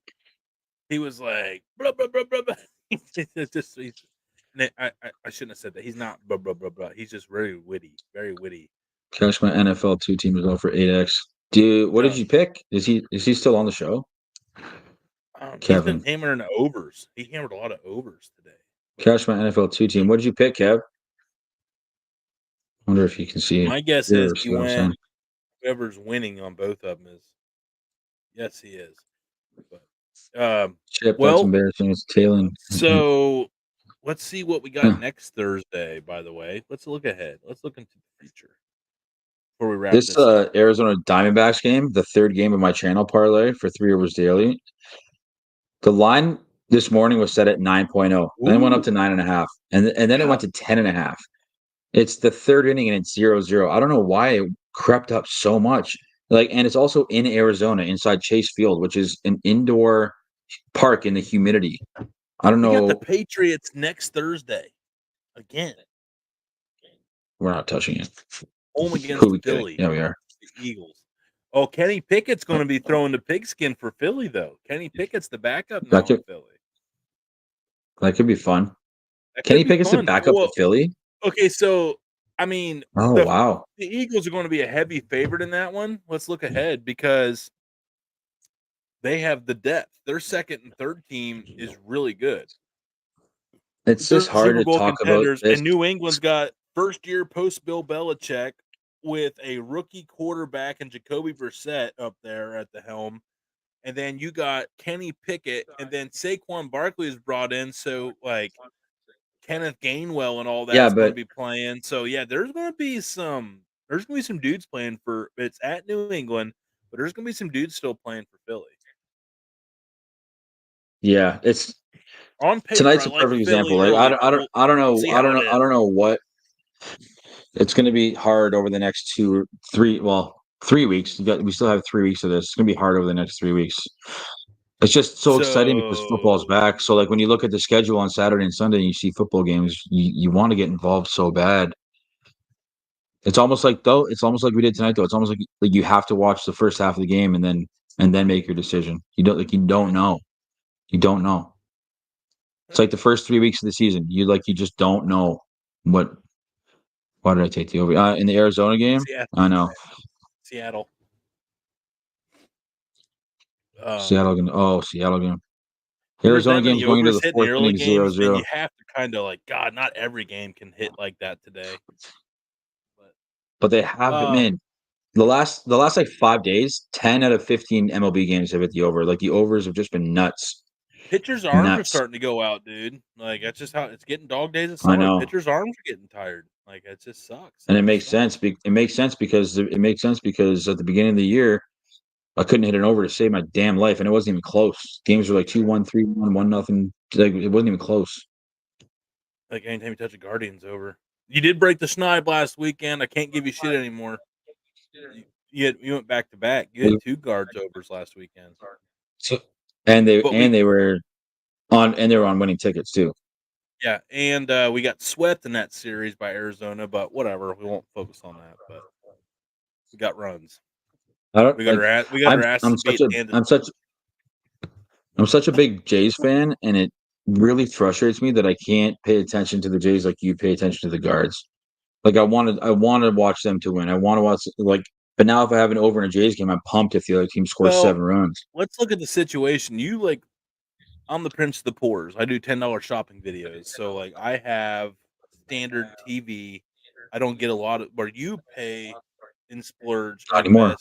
He was like, blah, blah, blah, blah, blah. I shouldn't have said that. He's not blah, blah, blah, blah. He's just very witty, very witty. cash my NFL 2 team as well for 8x. Dude, what did you pick? Is he still on the show? He's been Kevin. hammering overs. He hammered a lot of overs today. Cash my NFL 2 team. What did you pick, Kev? Wonder if you can see. My guess is he went. Whoever's winning on both of them is. Yes, he is. But Chip, well, that's embarrassing. It's tailing. So let's see what we got next Thursday. By the way, let's look ahead. Let's look into the future before we wrap this up. Arizona Diamondbacks game, the third game of my channel parlay for 3 overs daily. The line this morning was set at 9.0. Then it went up to 9.5. And then it went to 10.5. It's the third inning and it's 0-0. I don't know why it crept up so much. And it's also in Arizona, inside Chase Field, which is an indoor park in the humidity. I don't know. We got the Patriots next Thursday. Again. We're not touching it. Home against Philly. Yeah, we are. The Eagles. Oh, Kenny Pickett's going to be throwing the pigskin for Philly, though. Kenny Pickett's the backup now in Philly. That could be fun. Kenny Pickett's the backup for Philly? Okay, so, I mean, wow. The Eagles are going to be a heavy favorite in that one. Let's look ahead because they have the depth. Their second and third team is really good. It's just hard to talk about this. And New England's got first-year post-Bill Belichick with a rookie quarterback and Jacoby Brissett up there at the helm. And then you got Kenny Pickett, and then Saquon Barkley is brought in. So, Kenneth Gainwell and all that's going to be playing. So, yeah, there's going to be some dudes playing for – it's at New England, but there's going to be some dudes still playing for Philly. Yeah, it's – on paper, tonight's a perfect example. I don't know what – it's going to be hard over the next 3 weeks. We still have 3 weeks of this. It's going to be hard over the next 3 weeks. It's just so exciting because football's back. So, when you look at the schedule on Saturday and Sunday and you see football games, you want to get involved so bad. It's almost like we did tonight, though. It's almost like you have to watch the first half of the game and then make your decision. You don't know. You don't know. It's like the first 3 weeks of the season. You just don't know what. Why did I take the over? In the Arizona game? Seattle. I know. Seattle. Seattle game. Arizona game's going into the fourth inning 0-0. You have to kind of God, not every game can hit like that today. But they have been, man. The last 5 days, 10 out of 15 MLB games have hit the over. The overs have just been nuts. Pitchers' arms are starting to go out, dude. That's just how it's getting dog days of summer. I know. Pitchers' arms are getting tired. It just sucks. And it makes sense. It makes sense because at the beginning of the year, I couldn't hit an over to save my damn life, and it wasn't even close. Games were 2-1, 3-1, 1-0. It wasn't even close. Anytime you touch a Guardian's over. You did break the schneid last weekend. I can't give you shit anymore. You went back to back. You had 2 guards overs last weekend. So they were on winning tickets too. Yeah, and we got swept in that series by Arizona, but whatever. We won't focus on that. But we got runs. We got our ass beat. I'm such a big Jays fan, and it really frustrates me that I can't pay attention to the Jays like you pay attention to the guards. I want to watch them to win. I want to watch but now if I have an over in a Jays game, I'm pumped if the other team scores 7 runs. Let's look at the situation. I'm the prince of the poors. I do $10 shopping videos. So I have standard TV. I don't get a lot of where you pay in splurge. Not anymore.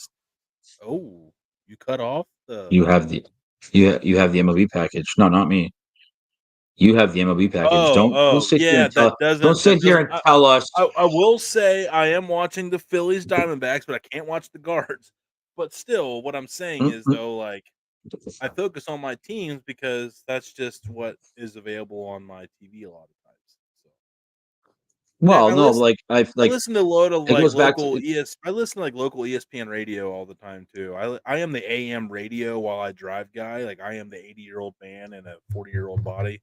Oh, you cut off the. You have the MLB package. No, not me. You have the MLB package. Don't sit here Yeah, and tell. Don't sit here and tell us. I will say I am watching the Phillies Diamondbacks, but I can't watch the Guards. But still, what I'm saying is though, like I focus on my teams because that's just what is available on my TV a lot of times. So. Well, I no, listen, I I listen to a load of it like goes back local to I listen to like local ESPN radio all the time too. I am the AM radio while I drive guy. Like I am the 80-year-old man in a 40-year-old body.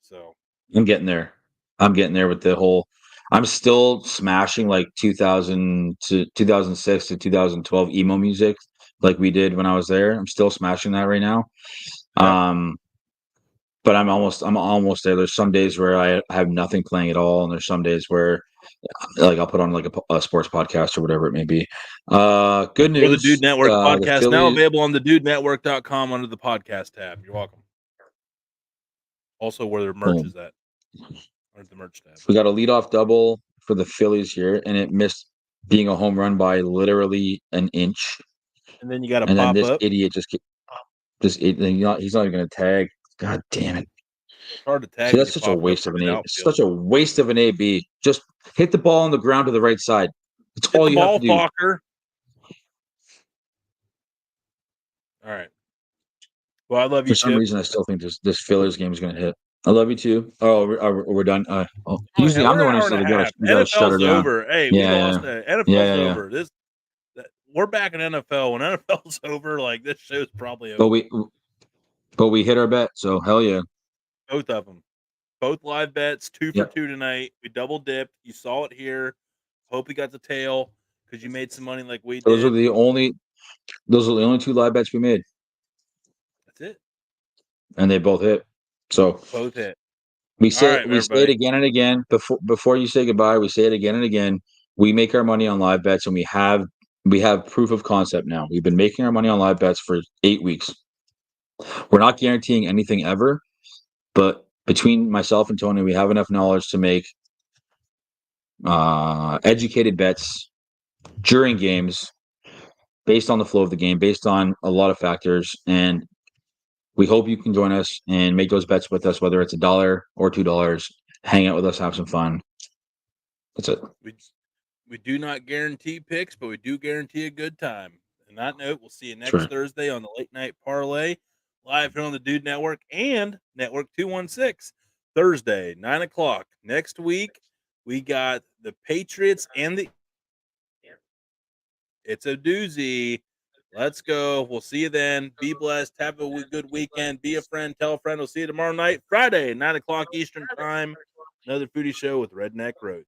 So I'm getting there. I'm getting there with the whole. I'm still smashing like 2000 to 2006 to 2012 emo music, like we did when I was there. I'm still smashing that right now. yeah. But I'm almost there. There's some days where I have nothing playing at all, and there's some days where like I'll put on like a sports podcast or whatever it may be. Good Or the news. Dude Network The podcast now Phillies. available on the dudenetwork.com under the podcast tab. You're welcome. Also where their merch Boom. is at. Or the merch tab. We got a leadoff double for the Phillies here, and it missed being a home run by literally an inch. And then you got to And then pop this up. idiot he's not even going to tag. God damn it! It's hard to tag See, when that's you such a pop up waste from of an the A. It's outfield. such a waste of an AB. Just hit the ball on the ground to the right side. That's Hit all the you have ball, to do. Fokker. All right. Well, I love you, For some Chip. reason, I still think this Phillies game is going to hit. I love you too. Oh, we're done. Usually, Yeah, I'm the we're one an who hour says and a you half. got to shut her NFL's down. over. Hey, we Yeah, lost. yeah, NFL's yeah. over. We're back in NFL. When NFL's over, like this show's probably over. But we hit our bet, so hell yeah. Both of them. Both live bets, 2 for Yep. 2 tonight. We double dipped. You saw it here. Hope you got the tail because you made some money like we Those are did. the only two live bets we made, That's it. and they both hit. So Both hit. we All right, say it everybody. again and again before you say goodbye. We say it again and again. We make our money on live bets, and we have proof of concept now. We've been making our money on live bets for 8 weeks. We're not guaranteeing anything ever, but between myself and Tony, we have enough knowledge to make educated bets during games based on the flow of the game, based on a lot of factors. And we hope you can join us and make those bets with us, whether it's $1 or $2. Hang out with us, have some fun. That's it. We do not guarantee picks, but we do guarantee a good time. On that note, we'll see you next right. Thursday on the Late Night Parlay, live here on the Dude Network and Network 216. Thursday, 9 o'clock. Next week, we got the Patriots and the. It's a doozy. Let's go. We'll see you then. Be blessed. Have a good weekend. Be a friend. Tell a friend. We'll see you tomorrow night, Friday, 9 o'clock Eastern Time. Another foodie show with Redneck Road.